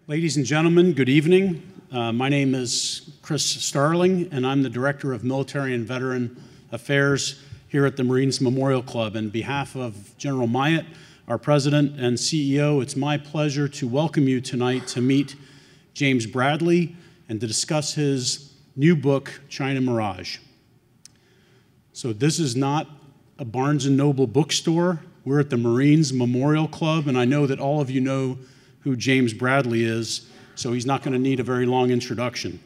Ladies and gentlemen, good evening. My name is Chris Starling, and I'm the Director of Military and Veteran Affairs here at the Marines Memorial Club. On behalf of General Myatt, our President and CEO, it's my pleasure to welcome you tonight to meet James Bradley and to discuss his new book, China Mirage. So this is not a Barnes & Noble bookstore. We're at the Marines Memorial Club, and I know that all of you know who James Bradley is, so he's not going to need a very long introduction.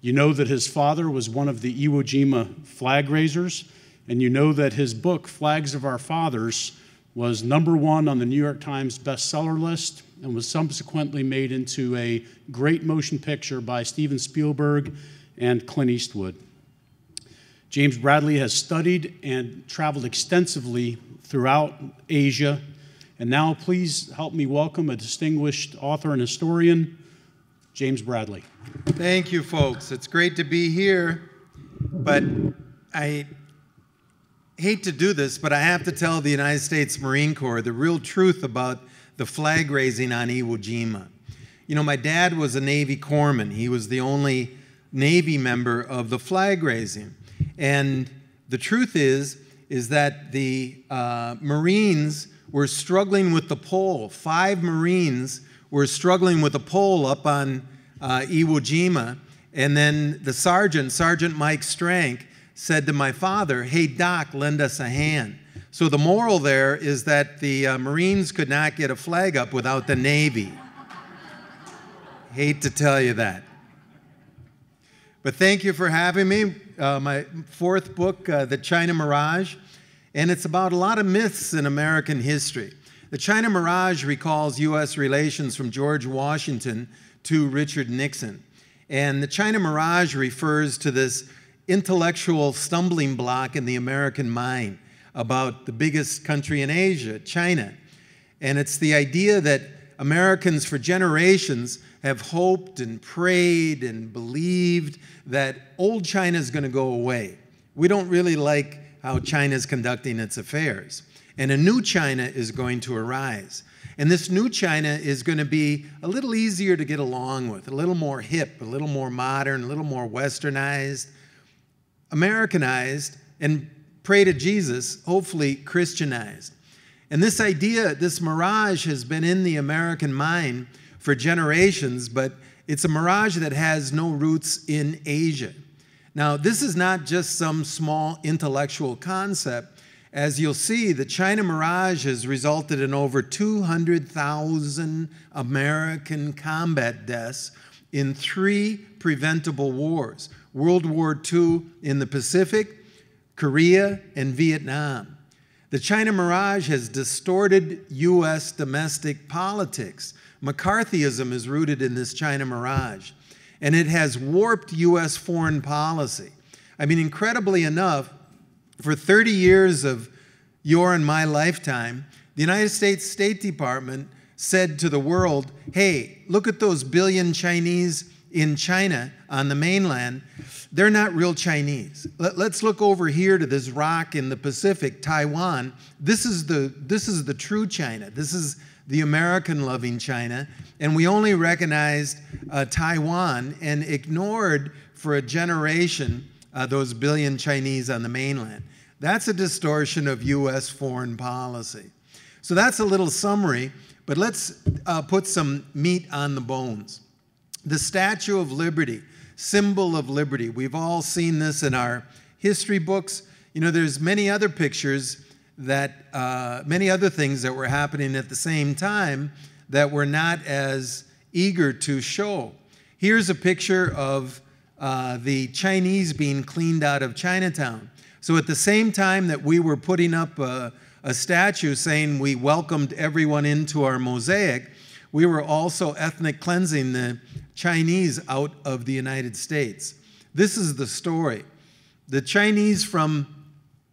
You know that his father was one of the Iwo Jima flag raisers, and you know that his book, Flags of Our Fathers, was #1 on the New York Times bestseller list and was subsequently made into a great motion picture by Steven Spielberg and Clint Eastwood. James Bradley has studied and traveled extensively throughout Asia. And now please help me welcome a distinguished author and historian, James Bradley. Thank you, folks. It's great to be here, but I hate to do this, but I have to tell the United States Marine Corps the real truth about the flag raising on Iwo Jima. You know, my dad was a Navy corpsman. He was the only Navy member of the flag raising. And the truth is that the Marines were struggling with the pole. 5 Marines were struggling with the pole up on Iwo Jima, and then the Sergeant Mike Strank, said to my father, "Hey, Doc, lend us a hand." So the moral there is that the Marines could not get a flag up without the Navy. Hate to tell you that. But thank you for having me. My 4th book, The China Mirage, and it's about a lot of myths in American history. The China Mirage recalls U.S. relations from George Washington to Richard Nixon. And the China Mirage refers to this intellectual stumbling block in the American mind about the biggest country in Asia, China. And it's the idea that Americans for generations have hoped and prayed and believed that old China is going to go away. We don't really like how China is conducting its affairs. And a new China is going to arise. And this new China is going to be a little easier to get along with, a little more hip, a little more modern, a little more westernized, Americanized, and pray to Jesus, hopefully Christianized. And this idea, this mirage, has been in the American mind for generations, but it's a mirage that has no roots in Asia. Now, this is not just some small intellectual concept. As you'll see, the China Mirage has resulted in over 200,000 American combat deaths in 3 preventable wars: World War II in the Pacific, Korea, and Vietnam. The China Mirage has distorted U.S. domestic politics. McCarthyism is rooted in this China Mirage. And it has warped U.S. foreign policy. I mean, incredibly enough, for 30 years of your and my lifetime, the United States State Department said to the world, hey, look at those billion Chinese in China on the mainland. They're not real Chinese. Let's look over here to this rock in the Pacific, Taiwan. This is the true China. This is the American-loving China, and we only recognized Taiwan and ignored for a generation those billion Chinese on the mainland. That's a distortion of U.S. foreign policy. So that's a little summary, but let's put some meat on the bones. The Statue of Liberty, symbol of liberty. We've all seen this in our history books. You know, there's many other pictures that many other things that were happening at the same time that we're not as eager to show. Here's a picture of the Chinese being cleaned out of Chinatown. So at the same time that we were putting up a statue saying we welcomed everyone into our mosaic, we were also ethnic cleansing the Chinese out of the United States. This is the story. The Chinese from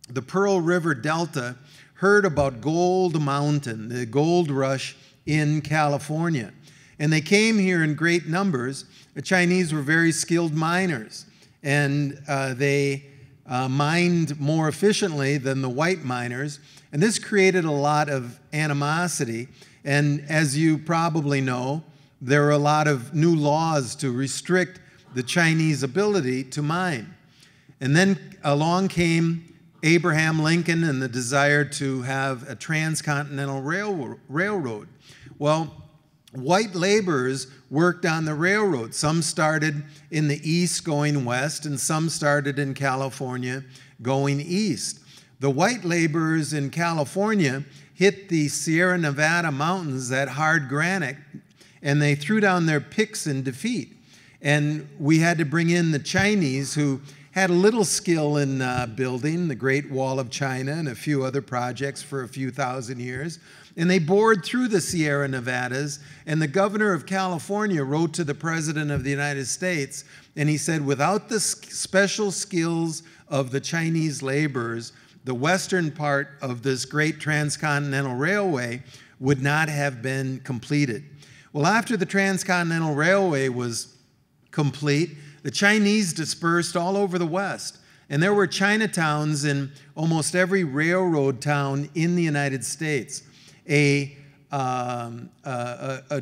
the Pearl River Delta heard about Gold Mountain, the gold rush in California. And they came here in great numbers. The Chinese were very skilled miners, and they mined more efficiently than the white miners. And this created a lot of animosity. And as you probably know, there were a lot of new laws to restrict the Chinese ability to mine. And then along came Abraham Lincoln and the desire to have a transcontinental railroad. Well, white laborers worked on the railroad. Some started in the east going west, and some started in California going east. The white laborers in California hit the Sierra Nevada mountains, that hard granite, and they threw down their picks in defeat. And we had to bring in the Chinese, who had a little skill in building the Great Wall of China and a few other projects for a few thousand years. And they bored through the Sierra Nevadas, and the governor of California wrote to the President of the United States, and he said, without the special skills of the Chinese laborers, the western part of this great transcontinental railway would not have been completed. Well, after the transcontinental railway was complete, the Chinese dispersed all over the West. And there were Chinatowns in almost every railroad town in the United States. A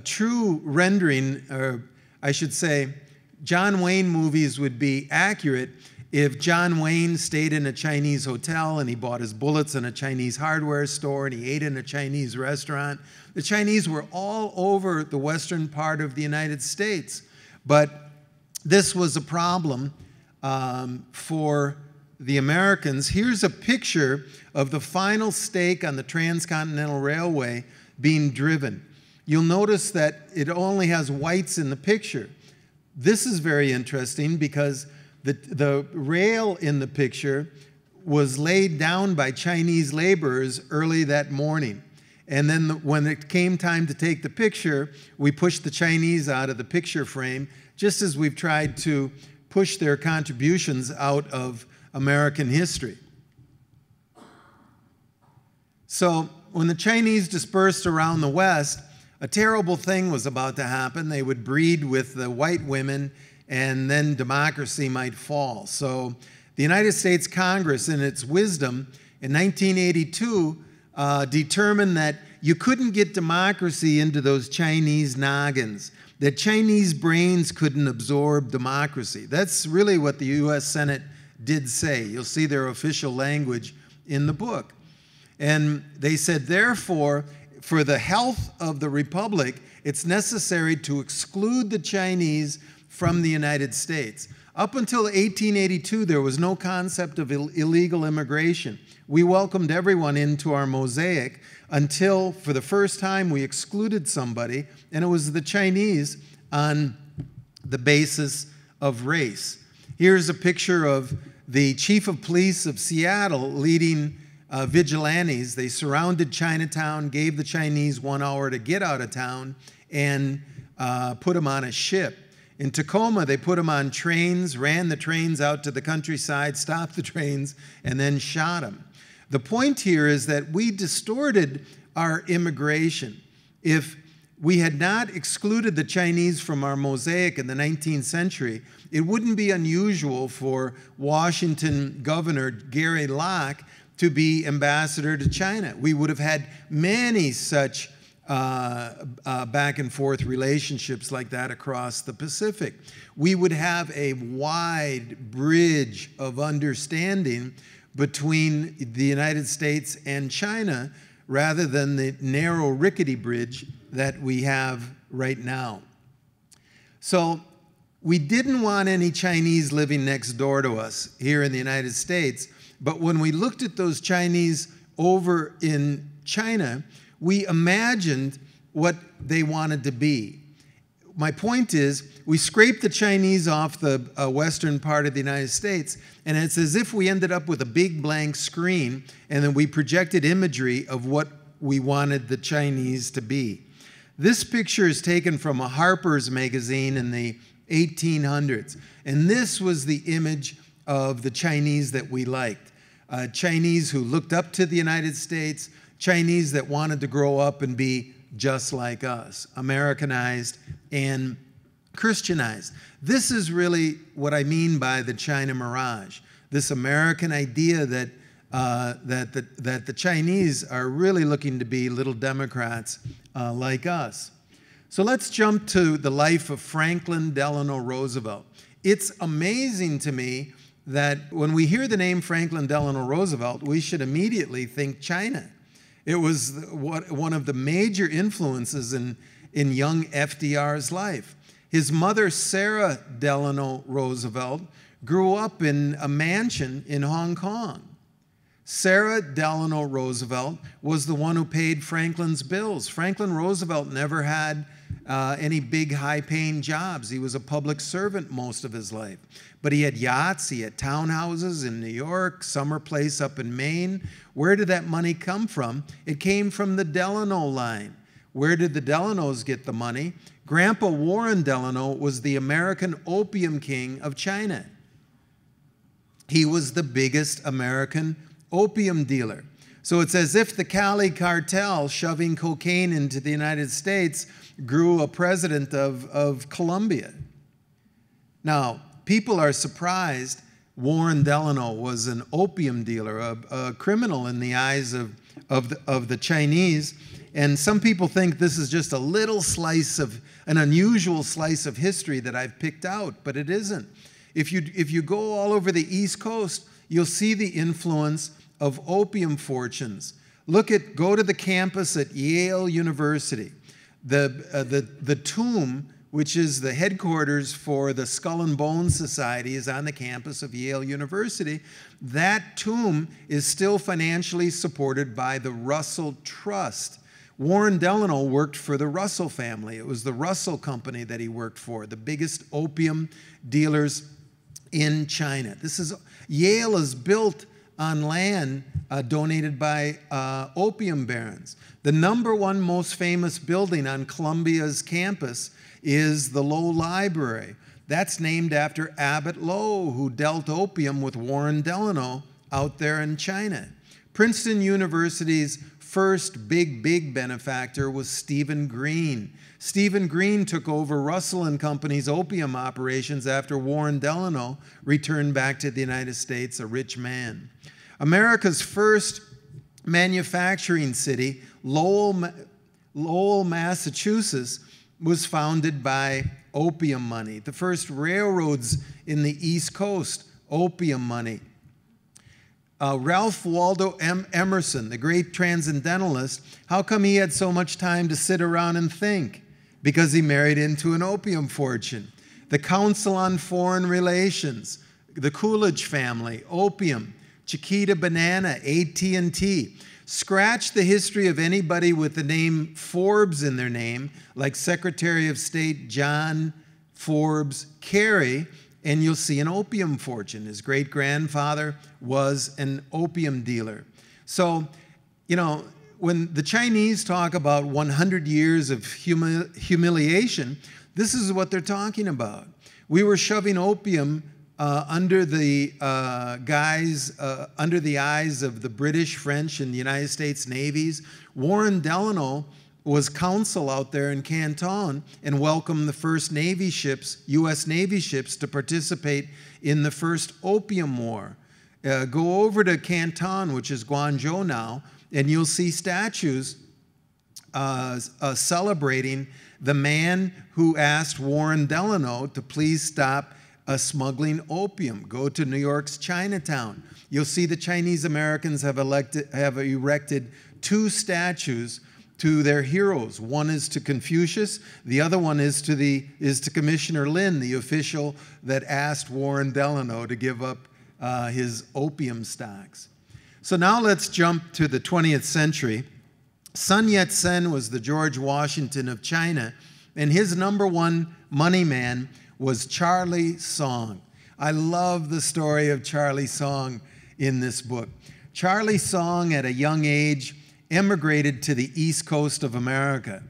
true rendering, or I should say, John Wayne movies would be accurate if John Wayne stayed in a Chinese hotel and he bought his bullets in a Chinese hardware store and he ate in a Chinese restaurant. The Chinese were all over the western part of the United States. But this was a problem for the Americans. Here's a picture of the final stake on the Transcontinental Railway being driven. You'll notice that it only has whites in the picture. This is very interesting because the rail in the picture was laid down by Chinese laborers early that morning. And then when it came time to take the picture, we pushed the Chinese out of the picture frame, just as we've tried to push their contributions out of American history. So when the Chinese dispersed around the West, a terrible thing was about to happen. They would breed with the white women, and then democracy might fall. So the United States Congress, in its wisdom, in 1982, determined that you couldn't get democracy into those Chinese noggins, that Chinese brains couldn't absorb democracy. That's really what the U.S. Senate did say. You'll see their official language in the book. And they said, therefore, for the health of the republic, it's necessary to exclude the Chinese from the United States. Up until 1882, there was no concept of illegal immigration. We welcomed everyone into our mosaic until, for the first time, we excluded somebody, and it was the Chinese on the basis of race. Here's a picture of the chief of police of Seattle leading vigilantes. They surrounded Chinatown, gave the Chinese 1 hour to get out of town, and put them on a ship. In Tacoma, they put them on trains, ran the trains out to the countryside, stopped the trains, and then shot them. The point here is that we distorted our immigration. If we had not excluded the Chinese from our mosaic in the 19th century, it wouldn't be unusual for Washington Governor Gary Locke to be ambassador to China. We would have had many such back and forth relationships like that across the Pacific. We would have a wide bridge of understanding between the United States and China rather than the narrow, rickety bridge that we have right now. So we didn't want any Chinese living next door to us here in the United States, but when we looked at those Chinese over in China, we imagined what they wanted to be. My point is, we scraped the Chinese off the western part of the United States, and it's as if we ended up with a big blank screen, and then we projected imagery of what we wanted the Chinese to be. This picture is taken from a Harper's magazine in the 1800s, and this was the image of the Chinese that we liked. Chinese who looked up to the United States, Chinese that wanted to grow up and be just like us, Americanized and Christianized. This is really what I mean by the China Mirage, this American idea that, that the Chinese are really looking to be little Democrats like us. So let's jump to the life of Franklin Delano Roosevelt. It's amazing to me that when we hear the name Franklin Delano Roosevelt, we should immediately think China. It was one of the major influences in young FDR's life. His mother, Sarah Delano Roosevelt, grew up in a mansion in Hong Kong. Sarah Delano Roosevelt was the one who paid Franklin's bills. Franklin Roosevelt never had any big high-paying jobs. He was a public servant most of his life. But he had yachts, he had townhouses in New York, summer place up in Maine. Where did that money come from? It came from the Delano line. Where did the Delanos get the money? Grandpa Warren Delano was the American opium king of China. He was the biggest American opium dealer. So it's as if the Cali cartel shoving cocaine into the United States grew a president of Colombia. Now, people are surprised Warren Delano was an opium dealer, a criminal in the eyes of the Chinese. And some people think this is just a little slice of, an unusual slice of history that I've picked out, but it isn't. If you go all over the East Coast, you'll see the influence of opium fortunes. Go to the campus at Yale University. The tomb, which is the headquarters for the Skull and Bones Society, is on the campus of Yale University. That tomb is still financially supported by the Russell Trust. Warren Delano worked for the Russell family. It was the Russell Company that he worked for, the biggest opium dealers in China. Yale is built on land donated by opium barons. The #1 most famous building on Columbia's campus is the Low Library. That's named after Abbott Lowe, who dealt opium with Warren Delano out there in China. Princeton University's first big benefactor was Stephen Green. Stephen Green took over Russell and Company's opium operations after Warren Delano returned back to the United States, a rich man. America's first manufacturing city, Lowell, Massachusetts, was founded by opium money. The first railroads in the East Coast, opium money. Ralph Waldo Emerson, the great transcendentalist, how come he had so much time to sit around and think? Because he married into an opium fortune. The Council on Foreign Relations, the Coolidge family, opium. Chiquita Banana, AT&T. Scratch the history of anybody with the name Forbes in their name, like Secretary of State John Forbes Carey, and you'll see an opium fortune. His great-grandfather was an opium dealer. So, you know, when the Chinese talk about 100 years of humiliation, this is what they're talking about. We were shoving opium under the eyes of the British, French, and the United States navies. Warren Delano was consul out there in Canton and welcomed the first Navy ships, U.S. Navy ships, to participate in the first Opium War. Go over to Canton, which is Guangzhou now, and you'll see statues celebrating the man who asked Warren Delano to please stop smuggling opium. Go to New York's Chinatown. You'll see the Chinese Americans have erected 2 statues to their heroes. One is to Confucius. The other one is to Commissioner Lin, the official that asked Warren Delano to give up his opium stocks. So now let's jump to the 20th century. Sun Yat-sen was the George Washington of China, and his #1 money man was Charlie Song. I love the story of Charlie Song in this book. Charlie Song, at a young age, emigrated to the East Coast of America.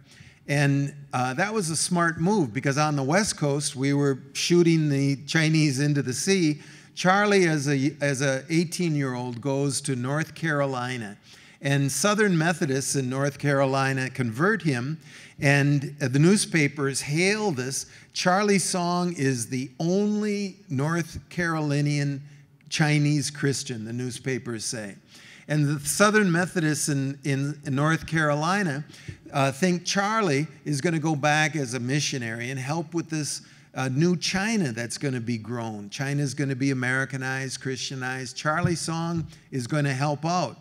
And that was a smart move, because on the West Coast, we were shooting the Chinese into the sea. Charlie, as a 18-year-old, goes to North Carolina. And Southern Methodists in North Carolina convert him, and the newspapers hail this. Charlie Song is the only North Carolinian Chinese Christian, the newspapers say. And the Southern Methodists in North Carolina think Charlie is going to go back as a missionary and help with this new China that's going to be grown. China is going to be Americanized, Christianized. Charlie's song is going to help out.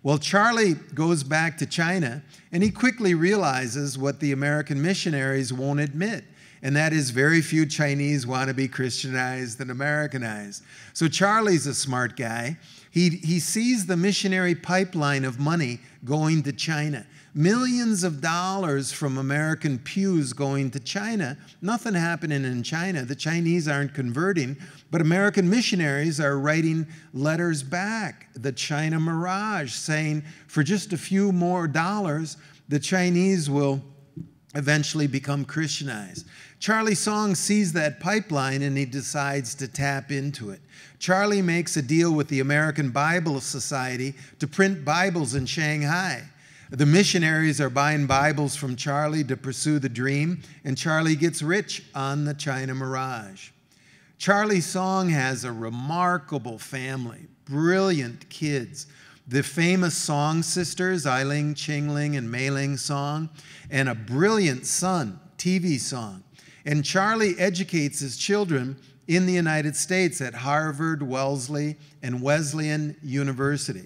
Well, Charlie goes back to China, and he quickly realizes what the American missionaries won't admit, and that is very few Chinese want to be Christianized and Americanized. So Charlie's a smart guy. He sees the missionary pipeline of money going to China. Millions of dollars from American pews going to China. Nothing happening in China. The Chinese aren't converting, but American missionaries are writing letters back, the China Mirage, saying for just a few more dollars, the Chinese will eventually become Christianized. Charlie Song sees that pipeline and he decides to tap into it. Charlie makes a deal with the American Bible Society to print Bibles in Shanghai. The missionaries are buying Bibles from Charlie to pursue the dream, and Charlie gets rich on the China Mirage. Charlie Song has a remarkable family, brilliant kids. The famous song sisters, Ailing, Qingling, and Meiling Song, and a brilliant son, TV Song. And Charlie educates his children in the United States at Harvard, Wellesley, and Wesleyan University.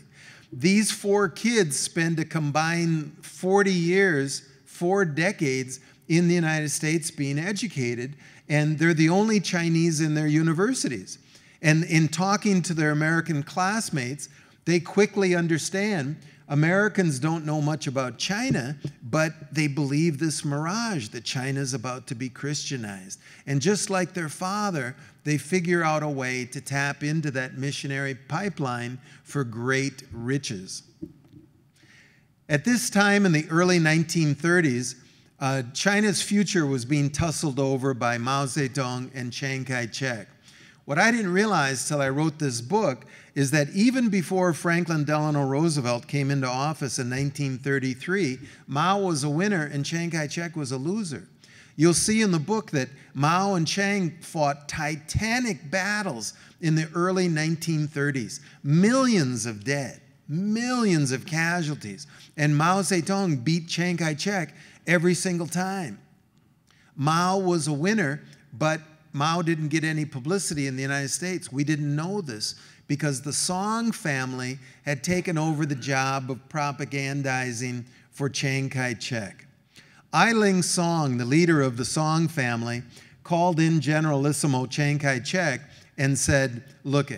These 4 kids spend a combined 40 years, 4 decades in the United States being educated, and they're the only Chinese in their universities. And in talking to their American classmates, they quickly understand Americans don't know much about China, but they believe this mirage that China's about to be Christianized. And just like their father, they figure out a way to tap into that missionary pipeline for great riches. At this time in the early 1930s, China's future was being tussled over by Mao Zedong and Chiang Kai-shek. What I didn't realize till I wrote this book is that even before Franklin Delano Roosevelt came into office in 1933, Mao was a winner and Chiang Kai-shek was a loser. You'll see in the book that Mao and Chiang fought titanic battles in the early 1930s. Millions of dead, millions of casualties. And Mao Zedong beat Chiang Kai-shek every single time. Mao was a winner, but Mao didn't get any publicity in the United States. We didn't know this because the Song family had taken over the job of propagandizing for Chiang Kai-shek. Ailing Song, the leader of the Song family, called in Generalissimo Chiang Kai-shek and said, look,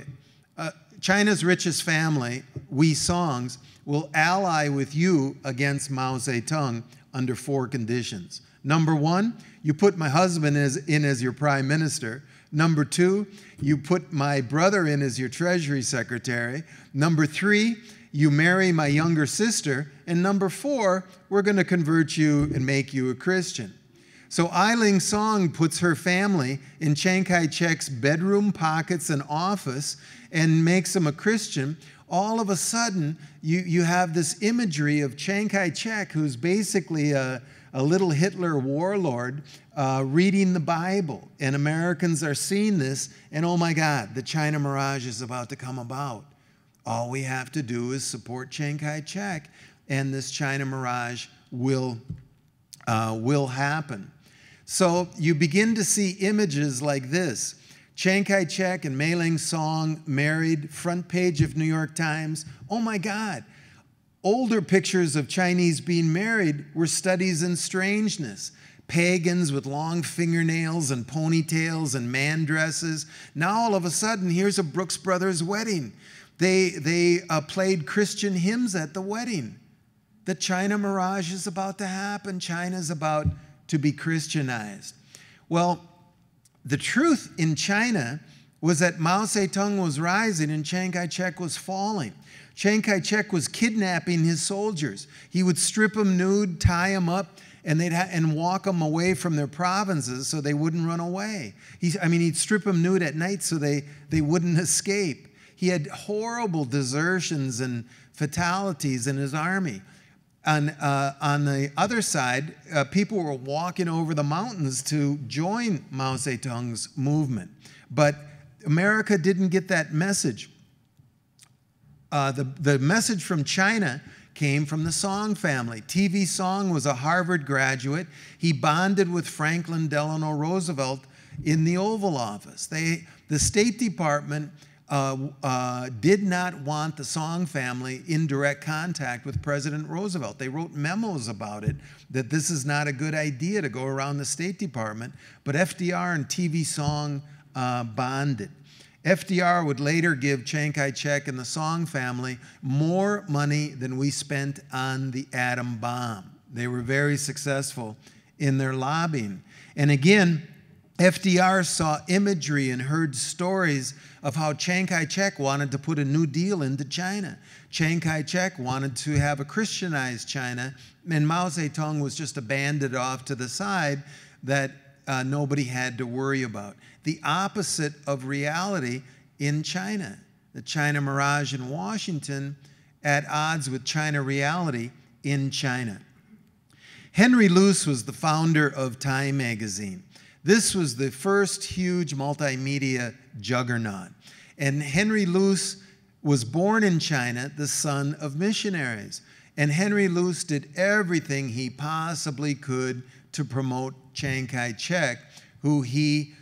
China's richest family, we Songs, will ally with you against Mao Zedong under 4 conditions. Number 1, you put my husband in as your prime minister. Number 2, you put my brother in as your treasury secretary. Number 3, you marry my younger sister. And number 4, we're going to convert you and make you a Christian. So Ailing Song puts her family in Chiang Kai-shek's bedroom, pockets, and office and makes him a Christian. All of a sudden, you have this imagery of Chiang Kai-shek, who's basically a little Hitler warlord reading the Bible. And Americans are seeing this, and oh my God, the China Mirage is about to come about. All we have to do is support Chiang Kai-shek, and this China Mirage will happen. So you begin to see images like this. Chiang Kai-shek and Meiling Song married, front page of New York Times. Oh my God. Older pictures of Chinese being married were studies in strangeness. Pagans with long fingernails and ponytails and man dresses. Now all of a sudden, here's a Brooks Brothers wedding. They played Christian hymns at the wedding. The China Mirage is about to happen. China's about to be Christianized. Well, the truth in China was that Mao Zedong was rising and Chiang Kai-shek was falling. Chiang Kai-shek was kidnapping his soldiers. He would strip them nude, tie them up, and walk them away from their provinces so they wouldn't run away. He'd strip them nude at night so they wouldn't escape. He had horrible desertions and fatalities in his army. On the other side, people were walking over the mountains to join Mao Zedong's movement. But America didn't get that message. the message from China came from the Song family. TV Song was a Harvard graduate. He bonded with Franklin Delano Roosevelt in the Oval Office. The State Department did not want the Song family in direct contact with President Roosevelt. They wrote memos about it, that this is not a good idea to go around the State Department, but FDR and TV Song bonded. FDR would later give Chiang Kai-shek and the Song family more money than we spent on the atom bomb. They were very successful in their lobbying. And again, FDR saw imagery and heard stories of how Chiang Kai-shek wanted to put a New Deal into China. Chiang Kai-shek wanted to have a Christianized China, and Mao Zedong was just a bandit off to the side that nobody had to worry about. The opposite of reality in China. The China Mirage in Washington at odds with China reality in China. Henry Luce was the founder of Time magazine. This was the first huge multimedia juggernaut. And Henry Luce was born in China, the son of missionaries. And Henry Luce did everything he possibly could to promote Chiang Kai-shek, who he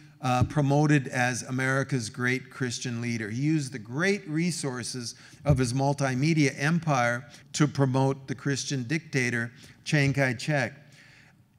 promoted as America's great Christian leader. He used the great resources of his multimedia empire to promote the Christian dictator, Chiang Kai-shek.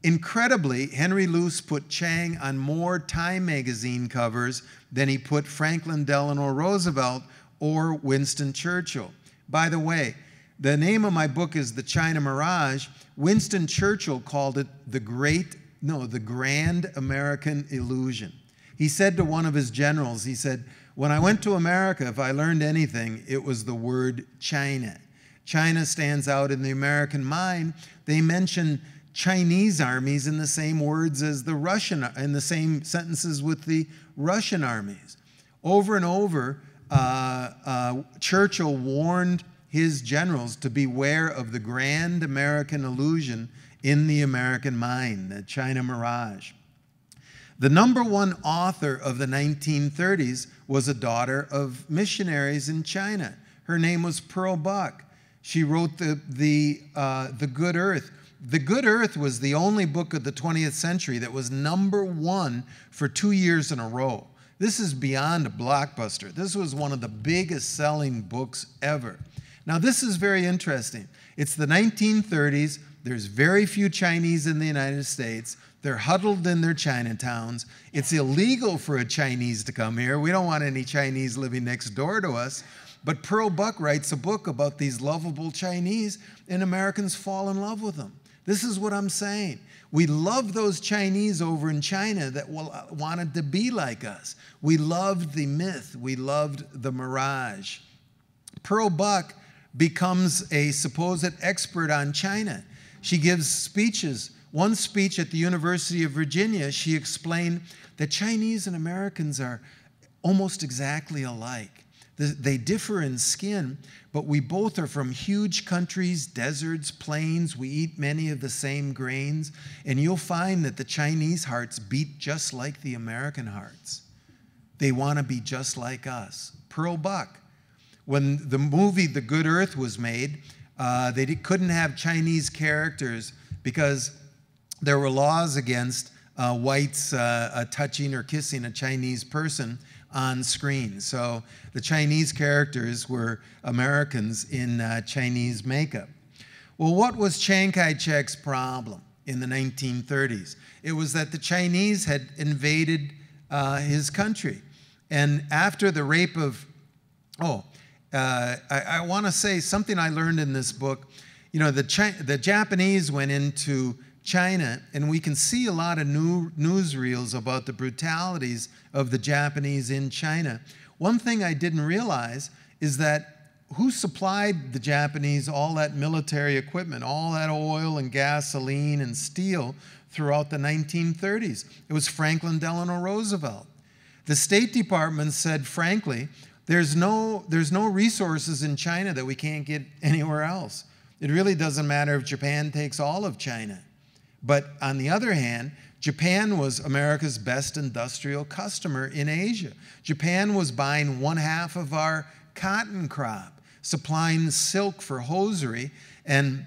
Incredibly, Henry Luce put Chiang on more Time magazine covers than he put Franklin Delano Roosevelt or Winston Churchill. By the way, the name of my book is The China Mirage. Winston Churchill called it the Grand American Illusion. He said to one of his generals, he said, when I went to America, if I learned anything, it was the word China. China stands out in the American mind. They mention Chinese armies in the same words as the Russian, in the same sentences with the Russian armies. Over and over, Churchill warned his generals to beware of the grand American illusion in the American mind, the China Mirage. The #1 author of the 1930s was a daughter of missionaries in China. Her name was Pearl Buck. She wrote the Good Earth. The Good Earth was the only book of the 20th century that was #1 for 2 years in a row. This is beyond a blockbuster. This was one of the biggest selling books ever. Now, this is very interesting. It's the 1930s. There's very few Chinese in the United States. They're huddled in their Chinatowns. It's illegal for a Chinese to come here. We don't want any Chinese living next door to us. But Pearl Buck writes a book about these lovable Chinese, and Americans fall in love with them. This is what I'm saying. We love those Chinese over in China that wanted to be like us. We loved the myth. We loved the mirage. Pearl Buck becomes a supposed expert on China. She gives speeches. One speech at the University of Virginia, she explained that Chinese and Americans are almost exactly alike. They differ in skin, but we both are from huge countries, deserts, plains. We eat many of the same grains, and you'll find that the Chinese hearts beat just like the American hearts. They want to be just like us. Pearl Buck. When the movie The Good Earth was made, they couldn't have Chinese characters because there were laws against whites touching or kissing a Chinese person on screen. So the Chinese characters were Americans in Chinese makeup. Well, what was Chiang Kai-shek's problem in the 1930s? It was that the Chinese had invaded his country. And after the rape of, I want to say something I learned in this book. You know, the Japanese went into China, and we can see a lot of newsreels about the brutalities of the Japanese in China. One thing I didn't realize is that who supplied the Japanese all that military equipment, all that oil and gasoline and steel throughout the 1930s? It was Franklin Delano Roosevelt. The State Department said, frankly, there's no resources in China that we can't get anywhere else. It really doesn't matter if Japan takes all of China. But on the other hand, Japan was America's best industrial customer in Asia. Japan was buying 1/2 of our cotton crop. supplying silk for hosiery, and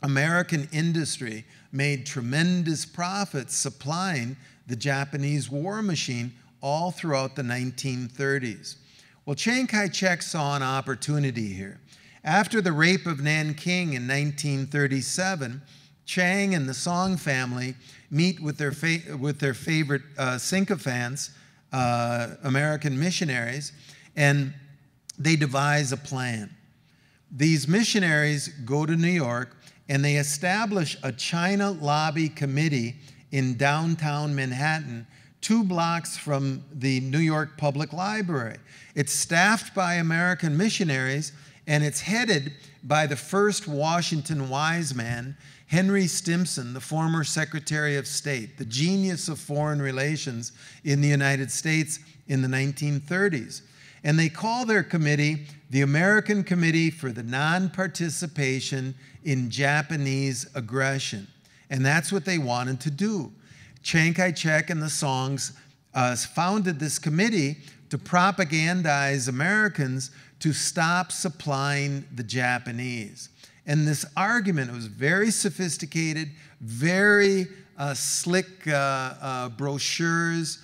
American industry made tremendous profits supplying the Japanese war machine all throughout the 1930s. Well, Chiang Kai-shek saw an opportunity here. After the rape of Nanking in 1937, Chiang and the Song family meet with their favorite sycophants, American missionaries, and they devise a plan. These missionaries go to New York and they establish a China Lobby Committee in downtown Manhattan, 2 blocks from the New York Public Library. It's staffed by American missionaries, and it's headed by the first Washington wise man, Henry Stimson, the former Secretary of State, the genius of foreign relations in the United States in the 1930s. And they call their committee the American Committee for the Non-Participation in Japanese Aggression. And that's what they wanted to do. Chiang Kai-shek and the Songs founded this committee to propagandize Americans to stop supplying the Japanese. And this argument was very sophisticated, very slick brochures,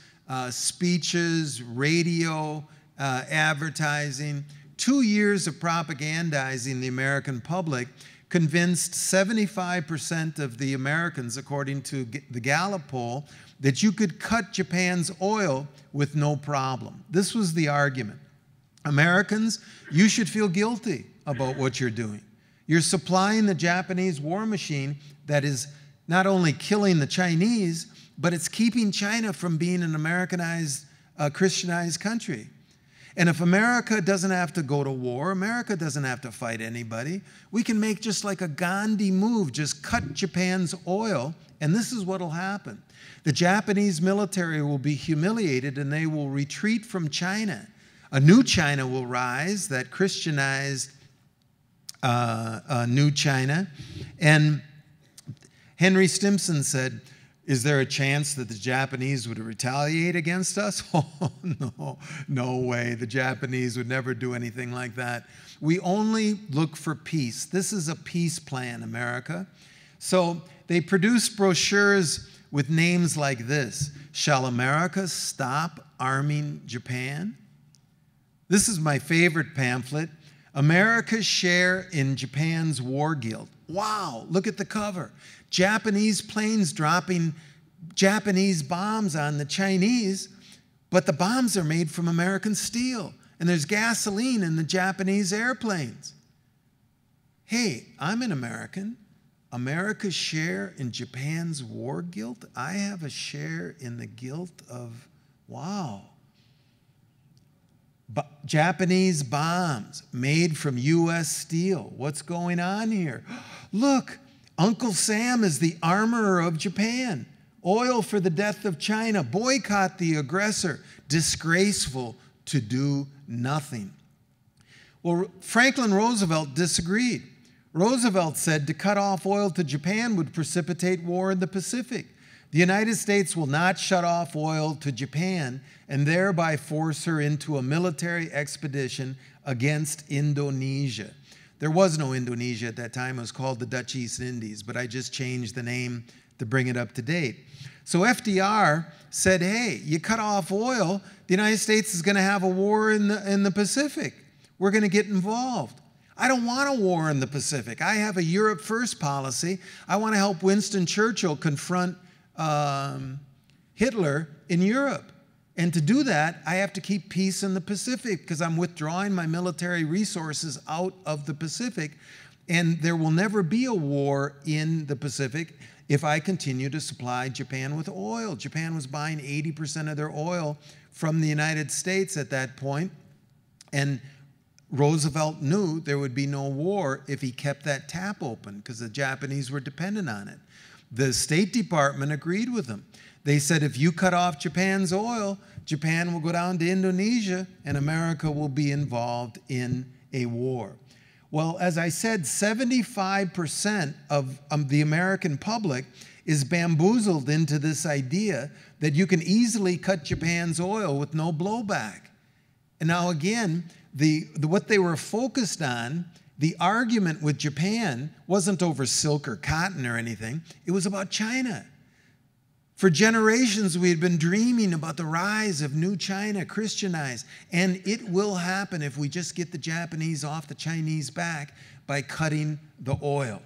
speeches, radio, advertising. 2 years of propagandizing the American public convinced 75% of the Americans, according to the Gallup poll, that you could cut Japan's oil with no problem. This was the argument. Americans, you should feel guilty about what you're doing. You're supplying the Japanese war machine that is not only killing the Chinese, but it's keeping China from being an Americanized, Christianized country. And if America doesn't have to go to war, America doesn't have to fight anybody, we can make just like a Gandhi move, just cut Japan's oil, and this is what will happen. The Japanese military will be humiliated and they will retreat from China. A new China will rise, that Christianized new China. And Henry Stimson said, is there a chance that the Japanese would retaliate against us? Oh, no, no way. The Japanese would never do anything like that. We only look for peace. This is a peace plan, America. So they produced brochures with names like this: Shall America Stop Arming Japan? This is my favorite pamphlet, America's Share in Japan's War Guilt. Wow, look at the cover. Japanese planes dropping Japanese bombs on the Chinese, but the bombs are made from American steel, and there's gasoline in the Japanese airplanes. Hey, I'm an American. America's share in Japan's war guilt? I have a share in the guilt of, wow. Japanese bombs made from U.S. steel. What's going on here? Look, Uncle Sam is the armorer of Japan. Oil for the death of China. Boycott the aggressor. Disgraceful to do nothing. Well, Franklin Roosevelt disagreed. Roosevelt said to cut off oil to Japan would precipitate war in the Pacific. The United States will not shut off oil to Japan and thereby force her into a military expedition against Indonesia. There was no Indonesia at that time. It was called the Dutch East Indies, but I just changed the name to bring it up to date. So FDR said, hey, you cut off oil, the United States is going to have a war in the Pacific. We're going to get involved. I don't want a war in the Pacific. I have a Europe first policy. I want to help Winston Churchill confront Hitler in Europe. And to do that, I have to keep peace in the Pacific because I'm withdrawing my military resources out of the Pacific. And there will never be a war in the Pacific if I continue to supply Japan with oil. Japan was buying 80% of their oil from the United States at that point. And Roosevelt knew there would be no war if he kept that tap open because the Japanese were dependent on it. The State Department agreed with him. They said, if you cut off Japan's oil, Japan will go down to Indonesia and America will be involved in a war. Well, as I said, 75% of the American public is bamboozled into this idea that you can easily cut Japan's oil with no blowback. And now again, what they were focused on, the argument with Japan wasn't over silk or cotton or anything. It was about China. For generations, we had been dreaming about the rise of new China, Christianized, and it will happen if we just get the Japanese off the Chinese back by cutting the oil.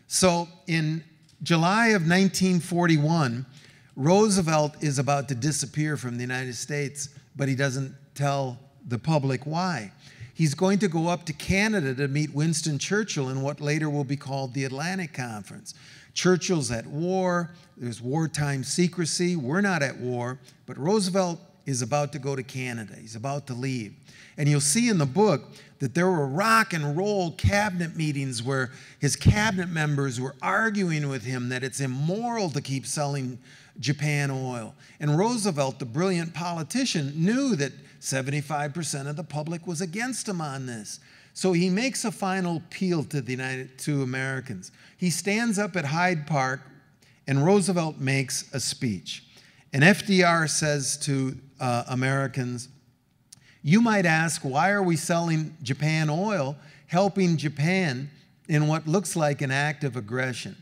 So in July of 1941, Roosevelt is about to disappear from the United States, but he doesn't tell the public why. He's going to go up to Canada to meet Winston Churchill in what later will be called the Atlantic Conference. Churchill's at war. There's wartime secrecy. We're not at war. But Roosevelt is about to go to Canada. He's about to leave. And you'll see in the book that there were rock and roll cabinet meetings where his cabinet members were arguing with him that it's immoral to keep selling Japan oil. And Roosevelt, the brilliant politician, knew that 75% of the public was against him on this. So he makes a final appeal to Americans. He stands up at Hyde Park, and Roosevelt makes a speech. And FDR says to Americans, "You might ask, why are we selling Japan oil, helping Japan in what looks like an act of aggression?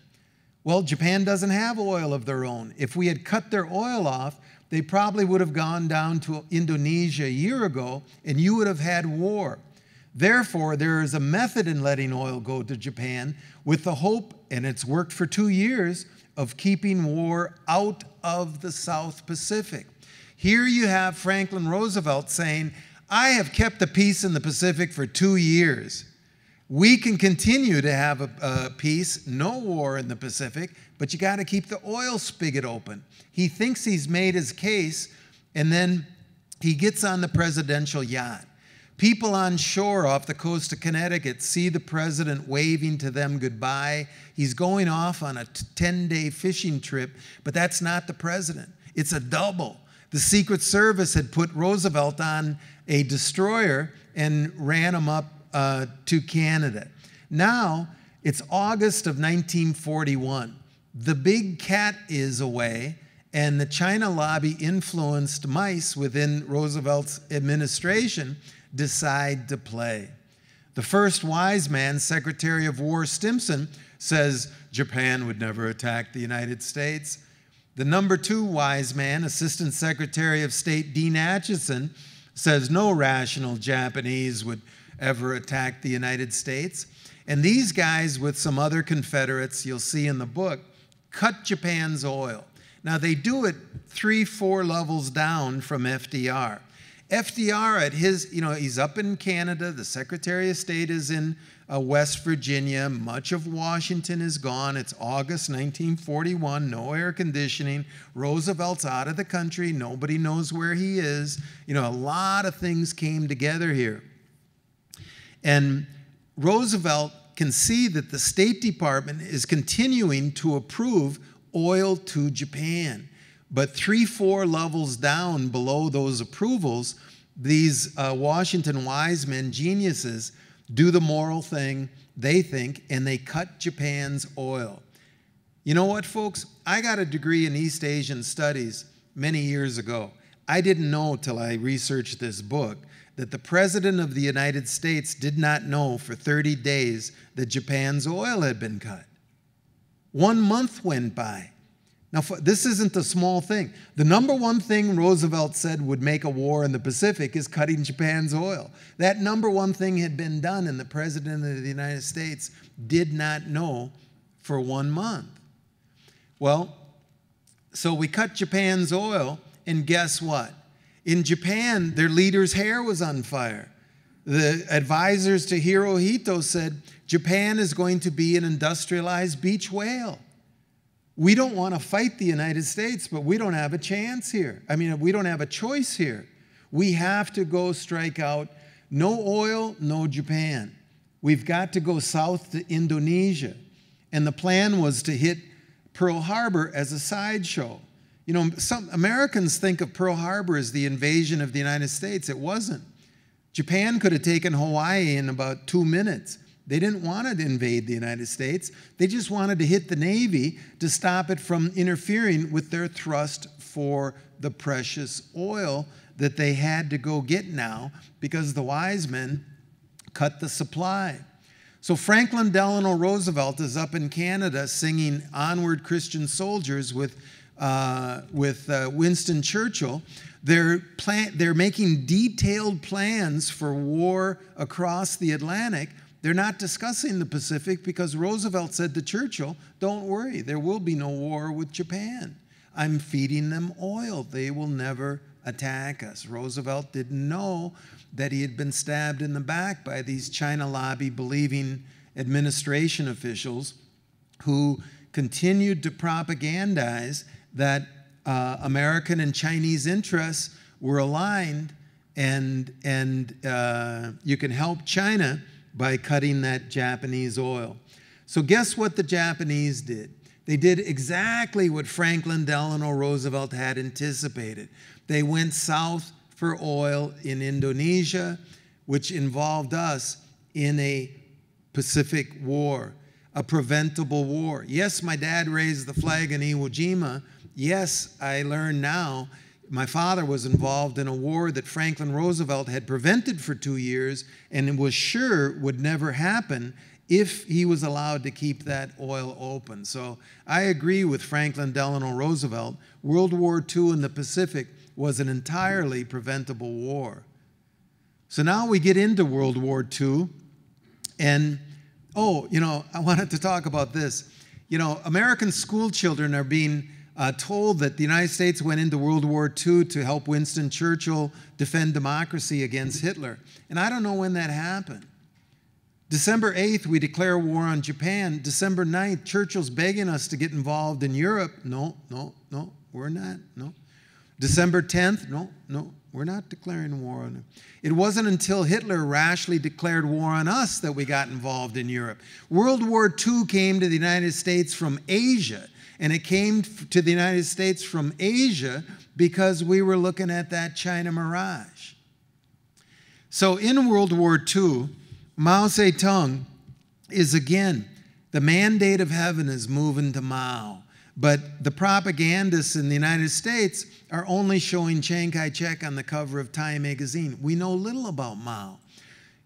Well, Japan doesn't have oil of their own. If we had cut their oil off, they probably would have gone down to Indonesia a year ago, and you would have had war. Therefore, there is a method in letting oil go to Japan with the hope, and it's worked for 2 years, of keeping war out of the South Pacific." Here you have Franklin Roosevelt saying, "I have kept the peace in the Pacific for 2 years. We can continue to have a peace, no war in the Pacific, but you got to keep the oil spigot open." He thinks he's made his case, and then he gets on the presidential yacht. People on shore off the coast of Connecticut see the president waving to them goodbye. He's going off on a 10-day fishing trip, but that's not the president. It's a double. The Secret Service had put Roosevelt on a destroyer and ran him up to Canada. Now, it's August of 1941. The big cat is away, and the China lobby influenced mice within Roosevelt's administration decide to play. The first wise man, Secretary of War Stimson, says Japan would never attack the United States. The number 2 wise man, Assistant Secretary of State Dean Acheson, says no rational Japanese would ever attack the United States. And these guys, with some other Confederates you'll see in the book, cut Japan's oil. Now they do it 3-4 levels down from FDR. FDR at his, he's up in Canada, the Secretary of State is in West Virginia, much of Washington is gone, it's August 1941, no air conditioning, Roosevelt's out of the country, nobody knows where he is, a lot of things came together here. And Roosevelt can see that the State Department is continuing to approve oil to Japan. But 3-4 levels down below those approvals, these Washington wise men, geniuses, do the moral thing, they think, and they cut Japan's oil. You know what, folks? I got a degree in East Asian Studies many years ago. I didn't know till I researched this book that the President of the United States did not know for 30 days that Japan's oil had been cut. 1 month went by. Now, this isn't a small thing. The number 1 thing Roosevelt said would make a war in the Pacific is cutting Japan's oil. That number 1 thing had been done, and the President of the United States did not know for 1 month. Well, so we cut Japan's oil, and guess what? In Japan, their leader's hair was on fire. The advisors to Hirohito said, Japan is going to be an industrialized beach whale. We don't want to fight the United States, but we don't have a chance here. We don't have a choice here. We have to go strike out. No oil, no Japan. We've got to go south to Indonesia. And the plan was to hit Pearl Harbor as a sideshow. Some Americans think of Pearl Harbor as the invasion of the United States. It wasn't. Japan could have taken Hawaii in about 2 minutes. They didn't want to invade the United States. They just wanted to hit the Navy to stop it from interfering with their thrust for the precious oil that they had to go get now because the wise men cut the supply. So Franklin Delano Roosevelt is up in Canada singing "Onward Christian Soldiers" with Winston Churchill. They're making detailed plans for war across the Atlantic. They're not discussing the Pacific because Roosevelt said to Churchill, "Don't worry, there will be no war with Japan. I'm feeding them oil. They will never attack us." Roosevelt didn't know that he had been stabbed in the back by these China lobby-believing administration officials who continued to propagandize that American and Chinese interests were aligned, and you can help China by cutting that Japanese oil. So guess what the Japanese did? They did exactly what Franklin Delano Roosevelt had anticipated. They went south for oil in Indonesia, which involved us in a Pacific war, a preventable war. Yes, my dad raised the flag in Iwo Jima. Yes, I learn now my father was involved in a war that Franklin Roosevelt had prevented for 2 years and was sure would never happen if he was allowed to keep that oil open. So I agree with Franklin Delano Roosevelt. World War II in the Pacific was an entirely preventable war. So now we get into World War II, and I wanted to talk about this. American school children are being told that the United States went into World War II to help Winston Churchill defend democracy against Hitler. And I don't know when that happened. December 8th, we declare war on Japan. December 9th, Churchill's begging us to get involved in Europe. No, we're not. No. December 10th, no, we're not declaring war on them. It wasn't until Hitler rashly declared war on us that we got involved in Europe. World War II came to the United States from Asia. And it came to the United States from Asia because we were looking at that China Mirage. So in World War II, Mao Zedong is again, the mandate of heaven is moving to Mao. But the propagandists in the United States are only showing Chiang Kai-shek on the cover of Time magazine. We know little about Mao.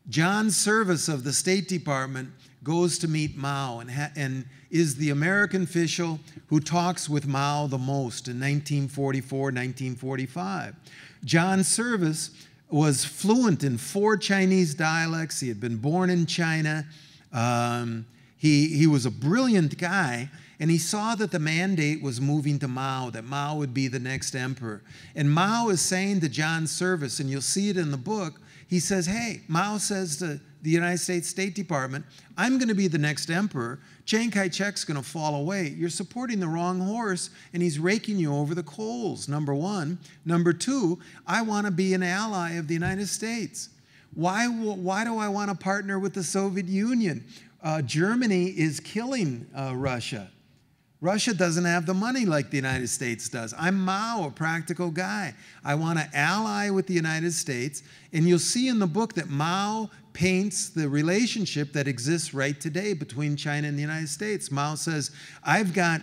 John Service of the State Department goes to meet Mao and is the American official who talks with Mao the most in 1944, 1945. John Service was fluent in 4 Chinese dialects. He had been born in China. He was a brilliant guy, and he saw that the mandate was moving to Mao, that Mao would be the next emperor. And Mao is saying to John Service, and you'll see it in the book, he says, hey, Mao says to the United States State Department, I'm going to be the next emperor. Chiang Kai-shek's going to fall away. You're supporting the wrong horse, and he's raking you over the coals, number one. Number two, I want to be an ally of the United States. Why do I want to partner with the Soviet Union? Germany is killing Russia. Russia doesn't have the money like the United States does. I'm Mao, a practical guy. I want to ally with the United States. And you'll see in the book that Mao paints the relationship that exists right today between China and the United States. Mao says, I've got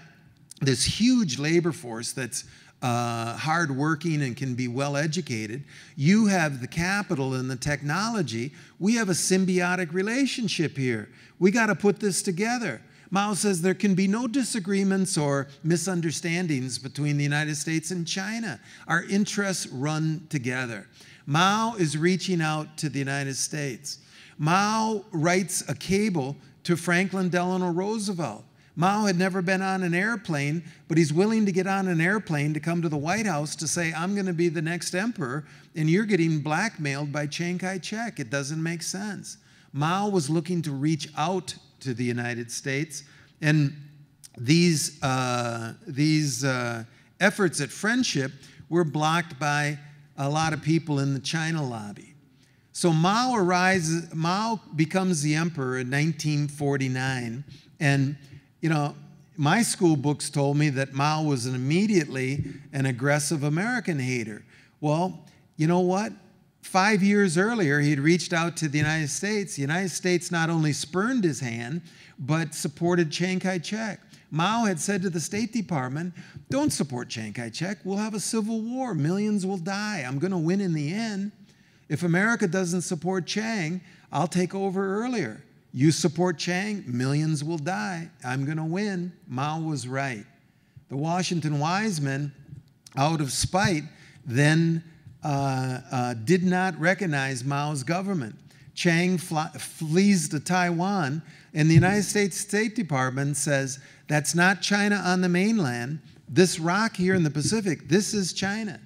this huge labor force that's hardworking and can be well educated. You have the capital and the technology. We have a symbiotic relationship here. We got to put this together. Mao says there can be no disagreements or misunderstandings between the United States and China. Our interests run together. Mao is reaching out to the United States. Mao writes a cable to Franklin Delano Roosevelt. Mao had never been on an airplane, but he's willing to get on an airplane to come to the White House to say, I'm going to be the next emperor, and you're getting blackmailed by Chiang Kai-shek. It doesn't make sense. Mao was looking to reach out to the United States, and these efforts at friendship were blocked by a lot of people in the China lobby. So Mao becomes the emperor in 1949, and my school books told me that Mao was immediately an aggressive American hater. Well, you know what? 5 years earlier, he had reached out to the United States. The United States not only spurned his hand, but supported Chiang Kai-shek. Mao had said to the State Department, don't support Chiang Kai-shek. We'll have a civil war. Millions will die. I'm going to win in the end. If America doesn't support Chiang, I'll take over earlier. You support Chiang, millions will die. I'm going to win. Mao was right. The Washington wise men, out of spite, then did not recognize Mao's government. Chiang flees to Taiwan, and the United States State Department says, that's not China on the mainland. This rock here in the Pacific, this is China.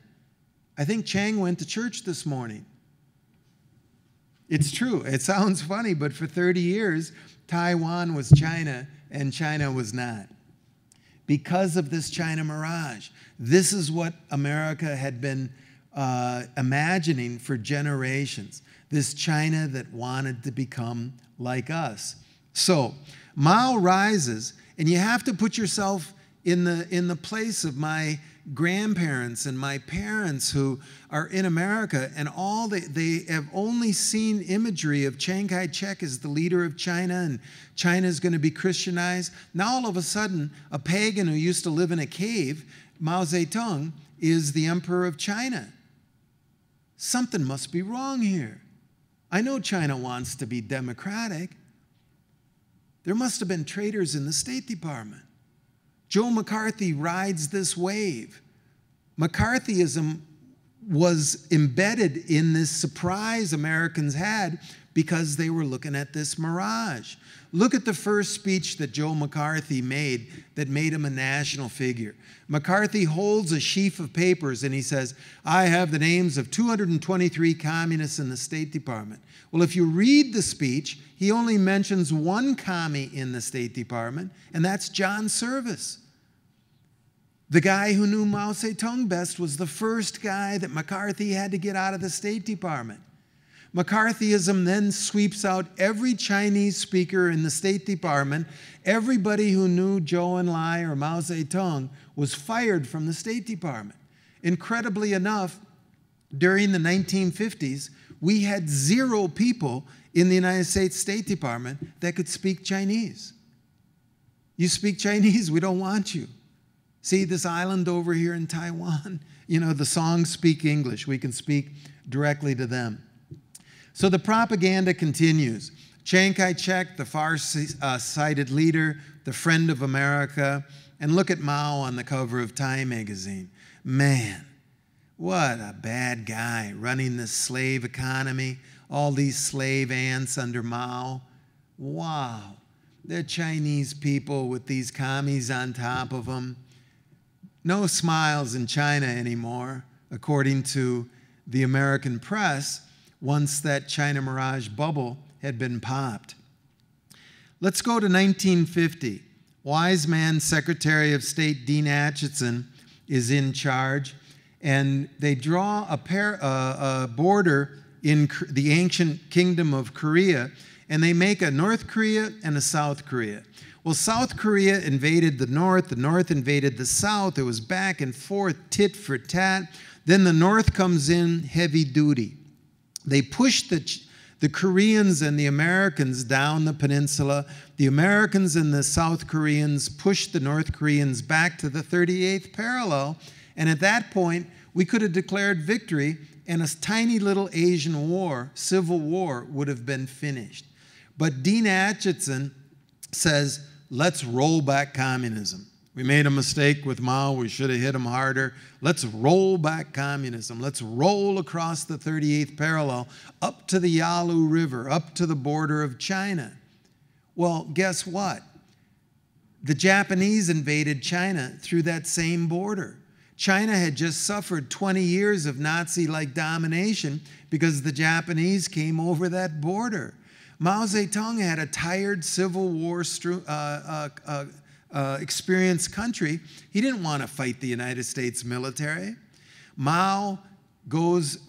I think Chiang went to church this morning. It's true. It sounds funny, but for 30 years, Taiwan was China and China was not. Because of this China Mirage. This is what America had been imagining for generations. This China that wanted to become like us. So Mao rises, and you have to put yourself in the place of my grandparents and my parents who are in America, and all they have only seen imagery of Chiang Kai-shek as the leader of China, and China is going to be Christianized. Now all of a sudden, a pagan who used to live in a cave, Mao Zedong, is the emperor of China. Something must be wrong here. I know China wants to be democratic. There must have been traitors in the State Department. Joe McCarthy rides this wave. McCarthyism was embedded in this surprise Americans had because they were looking at this mirage. Look at the first speech that Joe McCarthy made that made him a national figure. McCarthy holds a sheaf of papers and he says, I have the names of 223 communists in the State Department. Well, if you read the speech, he only mentions one commie in the State Department, and that's John Service. The guy who knew Mao Zedong best was the first guy that McCarthy had to get out of the State Department. McCarthyism then sweeps out every Chinese speaker in the State Department. Everybody who knew Zhou Enlai or Mao Zedong was fired from the State Department. Incredibly enough, during the 1950s, we had 0 people in the United States State Department that could speak Chinese. You speak Chinese, we don't want you. See this island over here in Taiwan? You know, the songs speak English. We can speak directly to them. So the propaganda continues. Chiang Kai-shek, the far-sighted leader, the friend of America, and look at Mao on the cover of Time magazine. Man, what a bad guy running this slave economy, all these slave ants under Mao. Wow, they're Chinese people with these commies on top of them. No smiles in China anymore, according to the American press, once that China Mirage bubble had been popped. Let's go to 1950. Wise man Secretary of State Dean Acheson is in charge, and they draw a border in the ancient kingdom of Korea, and they make a North Korea and a South Korea. Well, South Korea invaded the North invaded the South. It was back and forth, tit for tat. Then the North comes in heavy duty. They push the Koreans and the Americans down the peninsula. The Americans and the South Koreans pushed the North Koreans back to the 38th parallel. And at that point, we could have declared victory, and a tiny little Asian war, civil war, would have been finished. But Dean Acheson says, let's roll back communism. We made a mistake with Mao. We should have hit him harder. Let's roll back communism. Let's roll across the 38th parallel up to the Yalu River, up to the border of China. Well, guess what? The Japanese invaded China through that same border. China had just suffered 20 years of Nazi-like domination because the Japanese came over that border. Mao Zedong had a tired Civil War experienced country. He didn't want to fight the United States military. Mao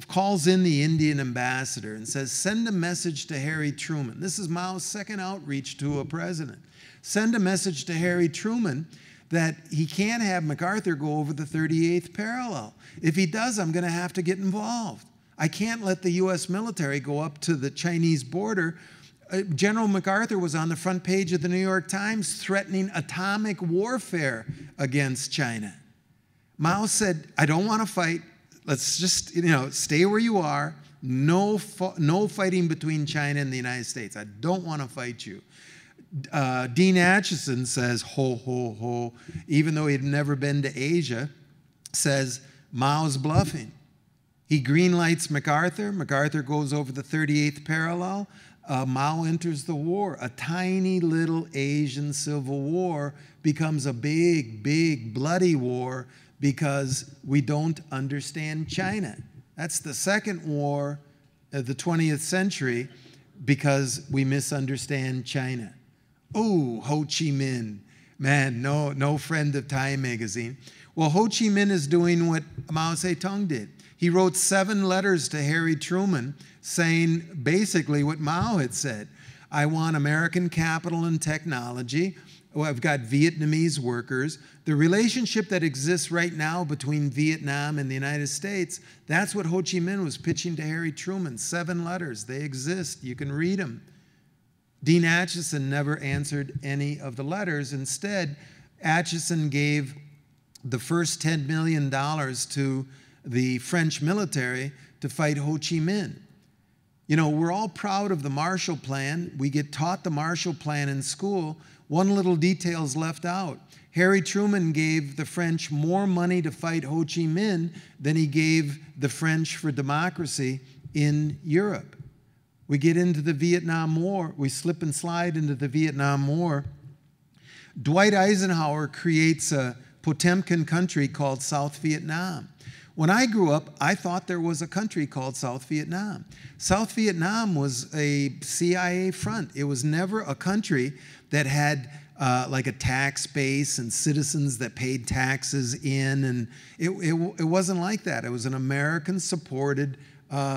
calls in the Indian ambassador and says, send a message to Harry Truman. This is Mao's second outreach to a president. Send a message to Harry Truman that he can't have MacArthur go over the 38th parallel. If he does, I'm going to have to get involved. I can't let the U.S. military go up to the Chinese border General MacArthur was on the front page of the New York Times threatening atomic warfare against China. Mao said, I don't want to fight. Let's just, stay where you are. No fighting between China and the United States. I don't want to fight you. Dean Acheson says, ho, ho, ho, even though he'd never been to Asia, says Mao's bluffing. He greenlights MacArthur. MacArthur goes over the 38th parallel. Mao enters the war. A tiny little Asian civil war becomes a big, big, bloody war because we don't understand China. That's the second war of the 20th century because we misunderstand China. Oh, Ho Chi Minh. Man, no friend of Time magazine. Well, Ho Chi Minh is doing what Mao Zedong did. He wrote 7 letters to Harry Truman saying basically what Mao had said. I want American capital and technology. I've got Vietnamese workers. The relationship that exists right now between Vietnam and the United States, that's what Ho Chi Minh was pitching to Harry Truman. 7 letters. They exist. You can read them. Dean Acheson never answered any of the letters. Instead, Acheson gave the first $10 million to the French military to fight Ho Chi Minh. We're all proud of the Marshall Plan. We get taught the Marshall Plan in school. One little detail is left out. Harry Truman gave the French more money to fight Ho Chi Minh than he gave the French for democracy in Europe. We get into the Vietnam War. We slip and slide into the Vietnam War. Dwight Eisenhower creates a Potemkin country called South Vietnam. When I grew up, I thought there was a country called South Vietnam. South Vietnam was a CIA front. It was never a country that had like a tax base and citizens that paid taxes in, and it wasn't like that. It was an American-supported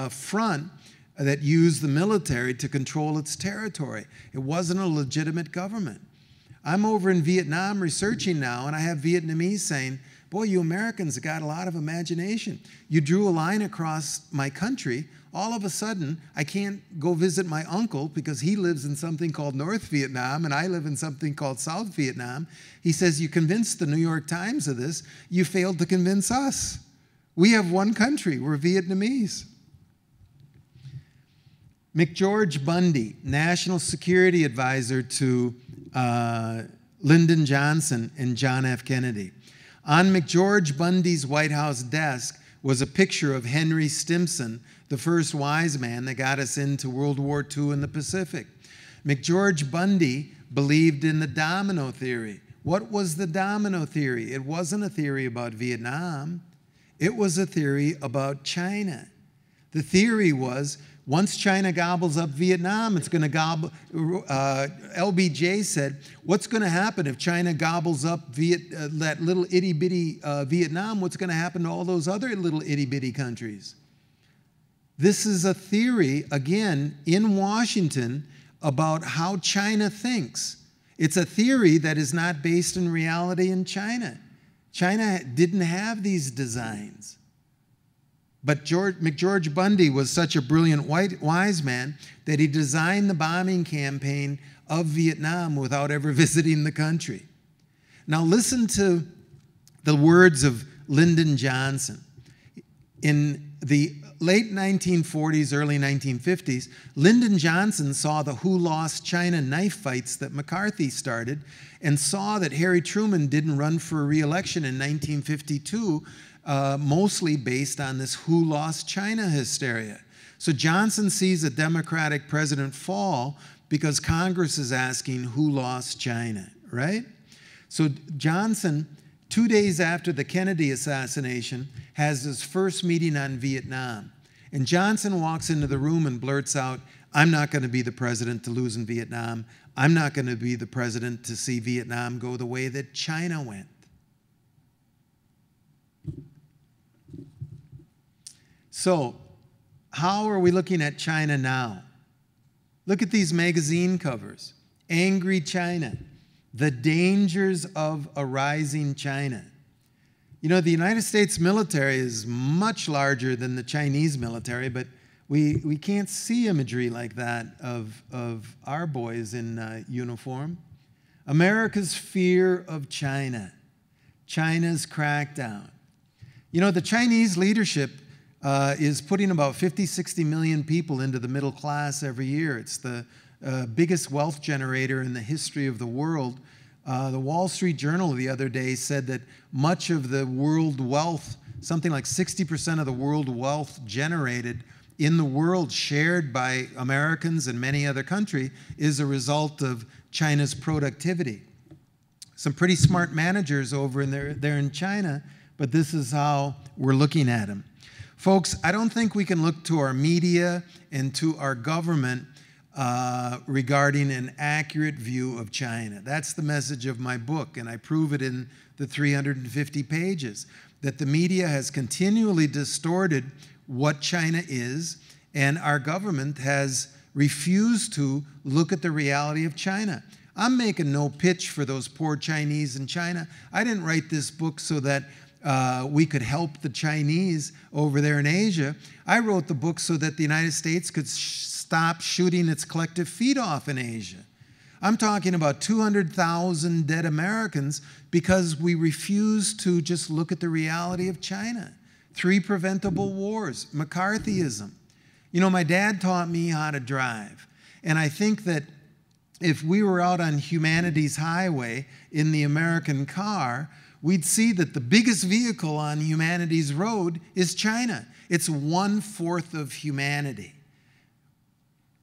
front that used the military to control its territory. It wasn't a legitimate government. I'm over in Vietnam researching now, and I have Vietnamese saying, boy, you Americans have got a lot of imagination. You drew a line across my country. All of a sudden, I can't go visit my uncle because he lives in something called North Vietnam and I live in something called South Vietnam. He says, you convinced the New York Times of this. You failed to convince us. We have one country. We're Vietnamese. McGeorge Bundy, National Security Advisor to Lyndon Johnson and John F. Kennedy. On McGeorge Bundy's White House desk was a picture of Henry Stimson, the first wise man that got us into World War II in the Pacific. McGeorge Bundy believed in the domino theory. What was the domino theory? It wasn't a theory about Vietnam. It was a theory about China. The theory was, once China gobbles up Vietnam, it's going to gobble. LBJ said, what's going to happen if China gobbles up that little itty-bitty Vietnam? What's going to happen to all those other little itty-bitty countries? This is a theory, again, in Washington about how China thinks. It's a theory that is not based in reality in China. China didn't have these designs. But McGeorge Bundy was such a brilliant wise man that he designed the bombing campaign of Vietnam without ever visiting the country. Now listen to the words of Lyndon Johnson. In the late 1940s, early 1950s, Lyndon Johnson saw the Who Lost China knife fights that McCarthy started and saw that Harry Truman didn't run for re-election in 1952 mostly based on this Who Lost China hysteria. So Johnson sees a Democratic president fall because Congress is asking who lost China, right? So Johnson, 2 days after the Kennedy assassination, has his first meeting on Vietnam. And Johnson walks into the room and blurts out, I'm not going to be the president to lose in Vietnam. I'm not going to be the president to see Vietnam go the way that China went. So, how are we looking at China now? Look at these magazine covers. Angry China. The dangers of a rising China. You know, the United States military is much larger than the Chinese military, but We can't see imagery like that of our boys in uniform. America's fear of China, China's crackdown. You know, the Chinese leadership is putting about 50, 60 million people into the middle class every year. It's the biggest wealth generator in the history of the world. The Wall Street Journal the other day said that much of the world wealth, something like 60% of the world wealth generated in the world shared by Americans and many other countries is a result of China's productivity. Some pretty smart managers over there in China, but this is how we're looking at them. Folks, I don't think we can look to our media and to our government regarding an accurate view of China. That's the message of my book, and I prove it in the 350 pages, that the media has continually distorted what China is, and our government has refused to look at the reality of China. I'm making no pitch for those poor Chinese in China. I didn't write this book so that we could help the Chinese over there in Asia. I wrote the book so that the United States could stop shooting its collective feet off in Asia. I'm talking about 200,000 dead Americans because we refuse to just look at the reality of China. 3 preventable wars, McCarthyism. You know, my dad taught me how to drive, and I think that if we were out on humanity's highway in the American car, we'd see that the biggest vehicle on humanity's road is China. It's 1/4 of humanity.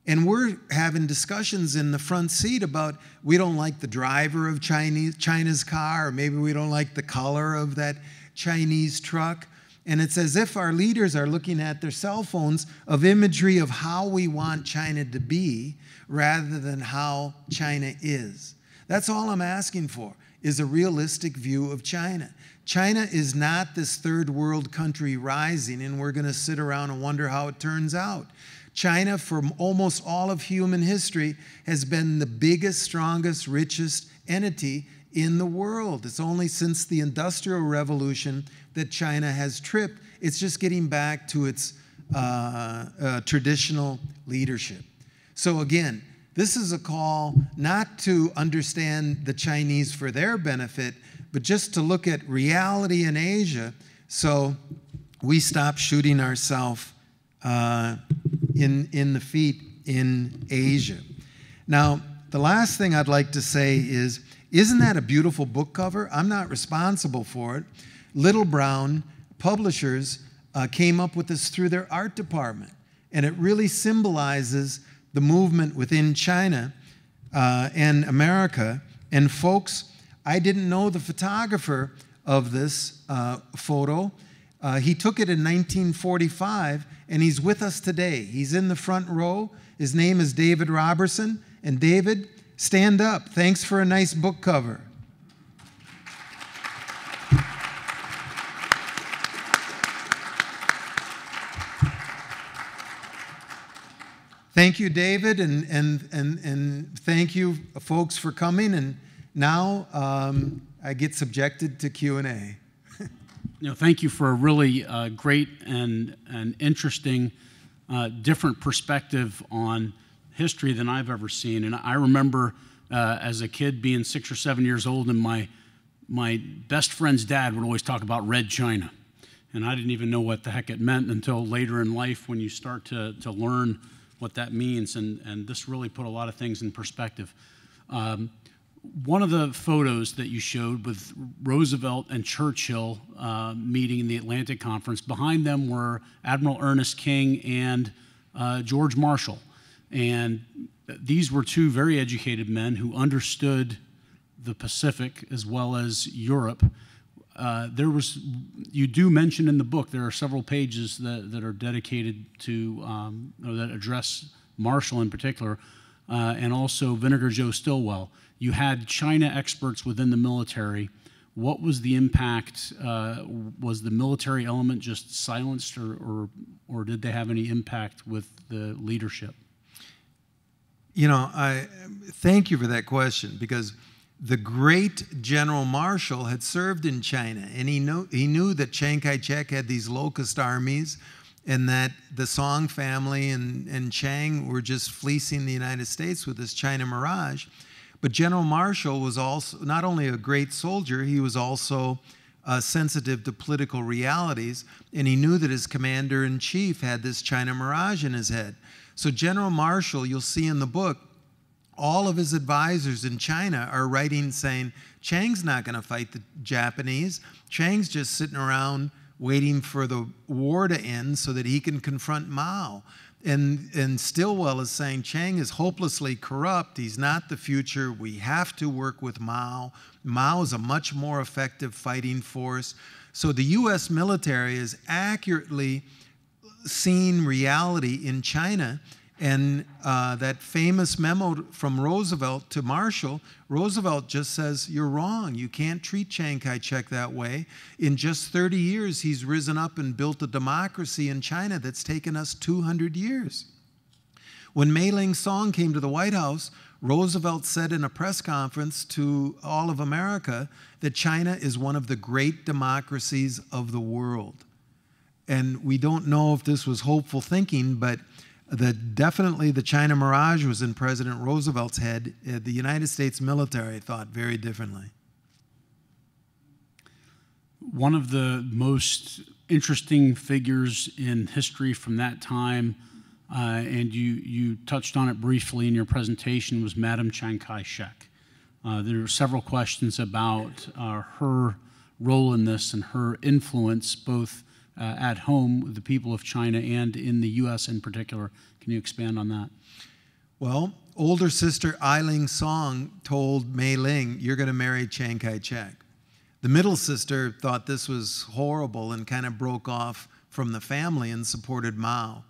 And we're having discussions in the front seat about we don't like the driver of China's car, or maybe we don't like the color of that Chinese truck. And it's as if our leaders are looking at their cell phones of imagery of how we want China to be rather than how China is. That's all I'm asking for, is a realistic view of China. China is not this third world country rising and we're going to sit around and wonder how it turns out. China, for almost all of human history, has been the biggest, strongest, richest entity in the world. It's only since the Industrial Revolution that China has tripped. It's just getting back to its traditional leadership. So again, this is a call not to understand the Chinese for their benefit, but just to look at reality in Asia so we stop shooting ourselves in the feet in Asia. Now, the last thing I'd like to say is, isn't that a beautiful book cover? I'm not responsible for it. Little Brown Publishers came up with this through their art department, and it really symbolizes the movement within China and America. And folks, I didn't know the photographer of this photo. He took it in 1945, and he's with us today. He's in the front row. His name is David Robertson. And David, stand up. Thanks for a nice book cover. Thank you, David, and thank you, folks, for coming. And now I get subjected to Q&A. You know, thank you for a really great and interesting, different perspective on history than I've ever seen. And I remember as a kid being 6 or 7 years old, and my best friend's dad would always talk about Red China. And I didn't even know what the heck it meant until later in life when you start to learn what that means. And this really put a lot of things in perspective. One of the photos that you showed with Roosevelt and Churchill meeting in the Atlantic Conference, behind them were Admiral Ernest King and George Marshall. And these were 2 very educated men who understood the Pacific as well as Europe. You do mention in the book, there are several pages that are dedicated to, or that address Marshall in particular, and also Vinegar Joe Stilwell. You had China experts within the military. What was the impact? Was the military element just silenced, or did they have any impact with the leadership? You know, I thank you for that question, because the great General Marshall had served in China, and he knew that Chiang Kai-shek had these locust armies, and that the Song family and Chiang were just fleecing the United States with this China Mirage. But General Marshall was also not only a great soldier, he was also sensitive to political realities, and he knew that his commander-in-chief had this China Mirage in his head. So General Marshall, you'll see in the book, all of his advisors in China are writing saying, Chiang's not going to fight the Japanese. Chiang's just sitting around waiting for the war to end so that he can confront Mao. And Stilwell is saying Chiang is hopelessly corrupt. He's not the future. We have to work with Mao. Mao is a much more effective fighting force. So the U.S. military is accurately seeing reality in China. And that famous memo from Roosevelt to Marshall, Roosevelt just says, you're wrong. You can't treat Chiang Kai-shek that way. In just 30 years, he's risen up and built a democracy in China that's taken us 200 years. When Mei Ling Song came to the White House, Roosevelt said in a press conference to all of America that China is one of the great democracies of the world. And we don't know if this was hopeful thinking, but definitely the China Mirage was in President Roosevelt's head. The United States military thought very differently. One of the most interesting figures in history from that time, and you touched on it briefly in your presentation, was Madam Chiang Kai-shek. There are several questions about her role in this and her influence, both at home with the people of China and in the U.S. in particular. Can you expand on that? Well, older sister Ai Ling Song told Mei Ling, you're going to marry Chiang Kai-shek. The middle sister thought this was horrible and kind of broke off from the family and supported Mao.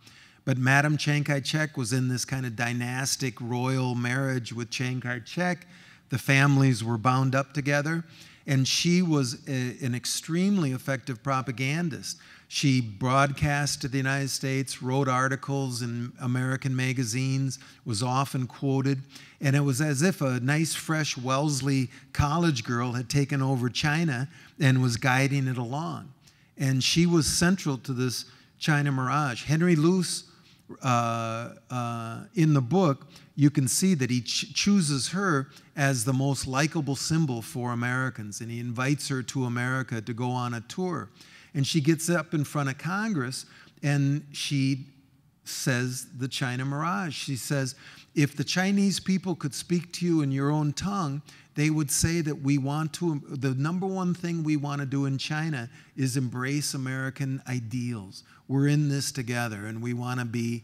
But Madam Chiang Kai-shek was in this kind of dynastic royal marriage with Chiang Kai-shek. The families were bound up together, and she was an extremely effective propagandist. She broadcast to the United States, wrote articles in American magazines, was often quoted, and it was as if a nice, fresh Wellesley college girl had taken over China and was guiding it along. And she was central to this China Mirage. Henry Luce, in the book, you can see that he chooses her as the most likable symbol for Americans, and he invites her to America to go on a tour. And she gets up in front of Congress and she says the China Mirage. She says, if the Chinese people could speak to you in your own tongue, they would say that the number one thing we want to do in China is embrace American ideals. We're in this together and we want to be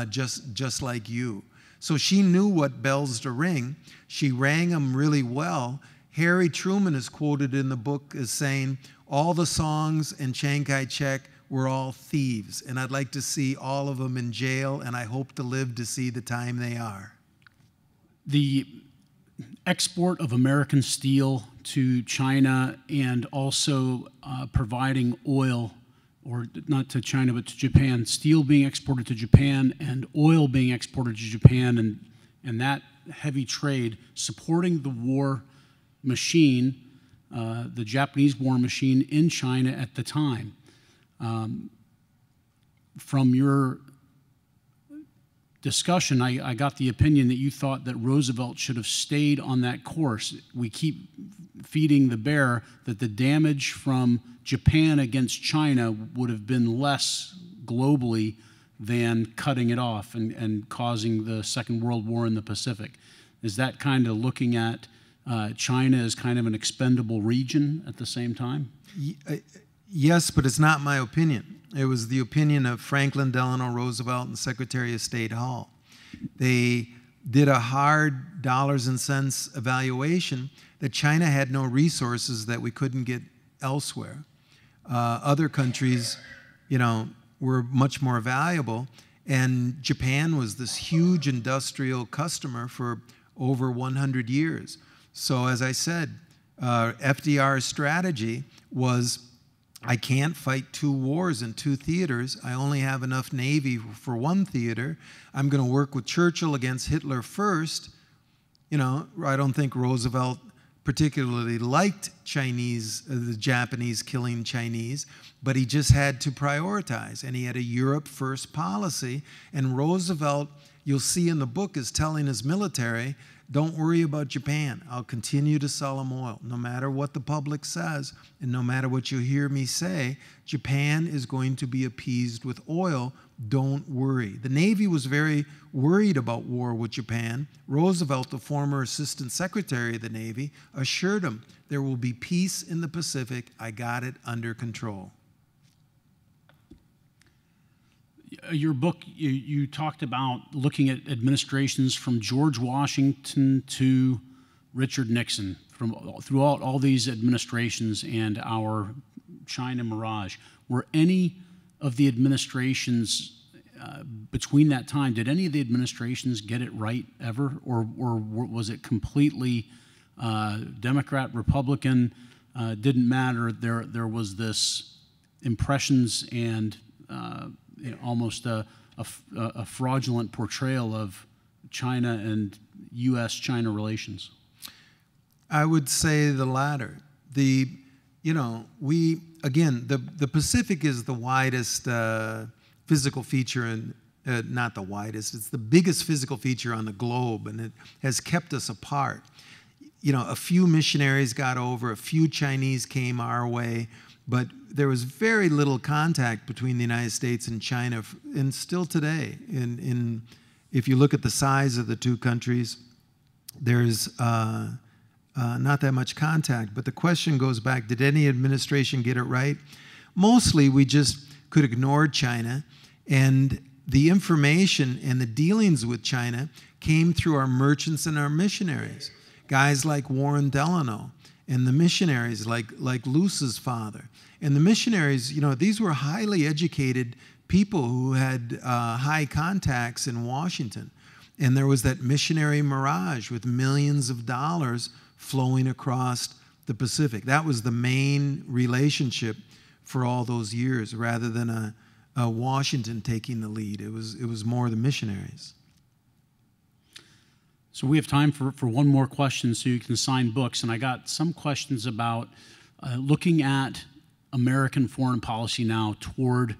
just like you. So she knew what bells to ring. She rang them really well. Harry Truman is quoted in the book as saying, all the Songs and Chiang Kai-shek were all thieves, and I'd like to see all of them in jail, and I hope to live to see the time they are. The export of American steel to China and also providing oil, or not to China but to Japan, steel being exported to Japan and oil being exported to Japan, and that heavy trade supporting the war machine, the Japanese war machine in China at the time. From your discussion, I got the opinion that you thought that Roosevelt should have stayed on that course. We keep feeding the bear that the damage from Japan against China would have been less globally than cutting it off and causing the Second World War in the Pacific. Is that kind of looking at China as kind of an expendable region at the same time? Yes, but it's not my opinion. It was the opinion of Franklin Delano Roosevelt and Secretary of State Hall. They did a hard dollars and cents evaluation that China had no resources that we couldn't get elsewhere. Other countries, were much more valuable, and Japan was this huge industrial customer for over 100 years. So as I said, FDR's strategy was, I can't fight two wars in two theaters. I only have enough Navy for one theater. I'm going to work with Churchill against Hitler first. I don't think Roosevelt particularly liked the Japanese killing Chinese, but he just had to prioritize, and he had a Europe first policy. And Roosevelt, you'll see in the book, is telling his military, don't worry about Japan. I'll continue to sell them oil. No matter what the public says, and no matter what you hear me say, Japan is going to be appeased with oil. Don't worry. The Navy was very worried about war with Japan. Roosevelt, the former Assistant Secretary of the Navy, assured him there will be peace in the Pacific. I got it under control. Your book, you talked about looking at administrations from George Washington to Richard Nixon, throughout all these administrations and our China Mirage. Were any of the administrations between that time, did any of the administrations get it right ever, or was it completely Democrat, Republican? Didn't matter. There was this impressions and almost a fraudulent portrayal of China and U.S.-China relations? I would say the latter. The Pacific is the widest physical feature, not the widest, it's the biggest physical feature on the globe, and it has kept us apart. A few missionaries got over, a few Chinese came our way, but there was very little contact between the United States and China, and still today. If you look at the size of the two countries, there's not that much contact. But the question goes back, did any administration get it right? Mostly we just could ignore China, and the information and the dealings with China came through our merchants and our missionaries. Guys like Warren Delano, and the missionaries like Luce's father. And the missionaries, these were highly educated people who had high contacts in Washington. And there was that missionary Mirage with millions of dollars flowing across the Pacific. That was the main relationship for all those years, rather than a Washington taking the lead. It was more the missionaries. So we have time for one more question so you can sign books. And I got some questions about looking at American foreign policy now toward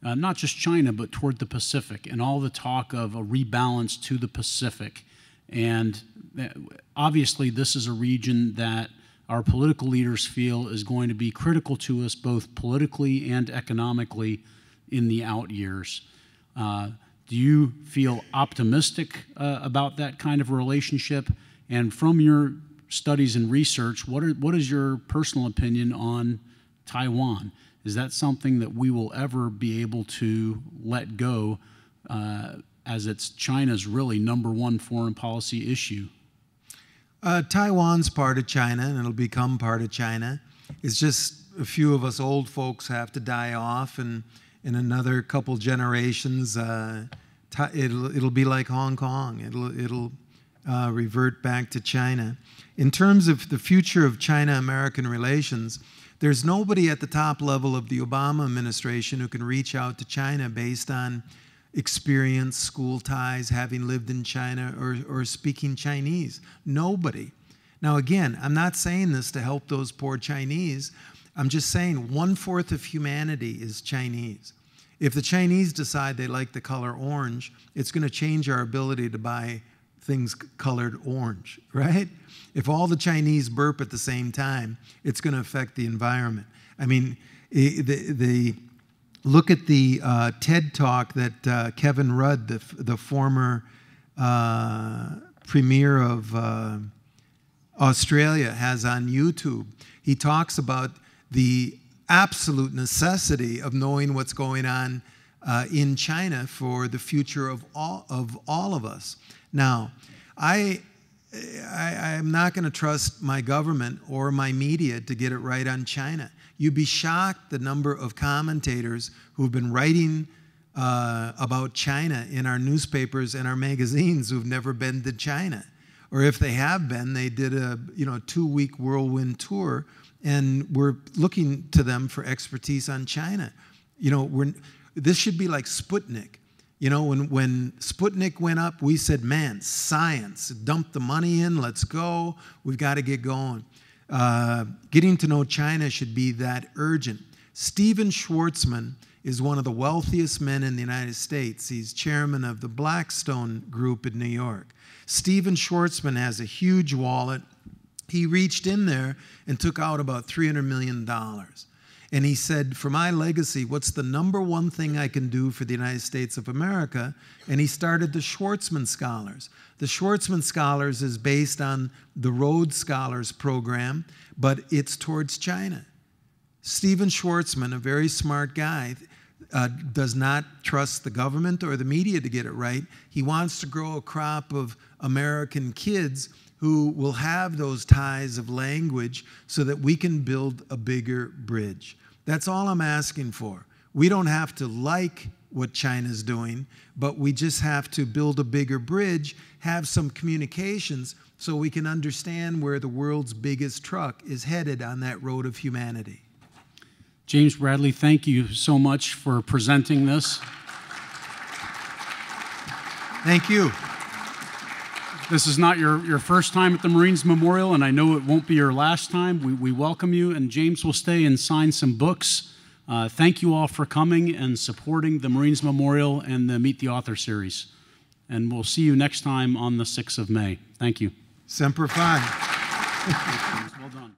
not just China, but toward the Pacific, and all the talk of a rebalance to the Pacific. And obviously this is a region that our political leaders feel is going to be critical to us both politically and economically in the out years. Do you feel optimistic about that kind of relationship? And from your studies and research, what is your personal opinion on Taiwan? Is that something that we will ever be able to let go, as it's China's really #1 foreign policy issue? Taiwan's part of China, and it'll become part of China. It's just a few of us old folks have to die off, and in another couple generations, it'll be like Hong Kong. It'll revert back to China. In terms of the future of China-American relations, there's nobody at the top level of the Obama administration who can reach out to China based on experience, school ties, having lived in China, or speaking Chinese. Nobody. Now again, I'm not saying this to help those poor Chinese. I'm just saying 1/4 of humanity is Chinese. If the Chinese decide they like the color orange, it's going to change our ability to buy things colored orange, right? If all the Chinese burp at the same time, it's going to affect the environment. I mean, look at the TED Talk that Kevin Rudd, the former premier of Australia, has on YouTube. He talks about the absolute necessity of knowing what's going on in China for the future of all of us. Now, I'm not going to trust my government or my media to get it right on China. You'd be shocked the number of commentators who've been writing about China in our newspapers and our magazines who've never been to China. Or if they have been, they did a 2-week whirlwind tour, and we're looking to them for expertise on China. This should be like Sputnik. You know, when Sputnik went up, we said, man, science, dump the money in, let's go. We've got to get going. Getting to know China should be that urgent. Stephen Schwarzman is one of the wealthiest men in the United States. He's chairman of the Blackstone Group in New York. Stephen Schwarzman has a huge wallet. He reached in there and took out about $300 million. And he said, for my legacy, what's the #1 thing I can do for the United States of America? And he started the Schwarzman Scholars. The Schwarzman Scholars is based on the Rhodes Scholars program, but it's towards China. Stephen Schwarzman, a very smart guy, does not trust the government or the media to get it right. He wants to grow a crop of American kids who will have those ties of language so that we can build a bigger bridge. That's all I'm asking for. We don't have to like what China's doing, but we just have to build a bigger bridge, have some communications so we can understand where the world's biggest truck is headed on that road of humanity. James Bradley, thank you so much for presenting this. Thank you. This is not your first time at the Marines Memorial, and I know it won't be your last time. We welcome you, and James will stay and sign some books. Thank you all for coming and supporting the Marines Memorial and the Meet the Author series. And we'll see you next time on the 6th of May. Thank you. Semper Fi. Well done.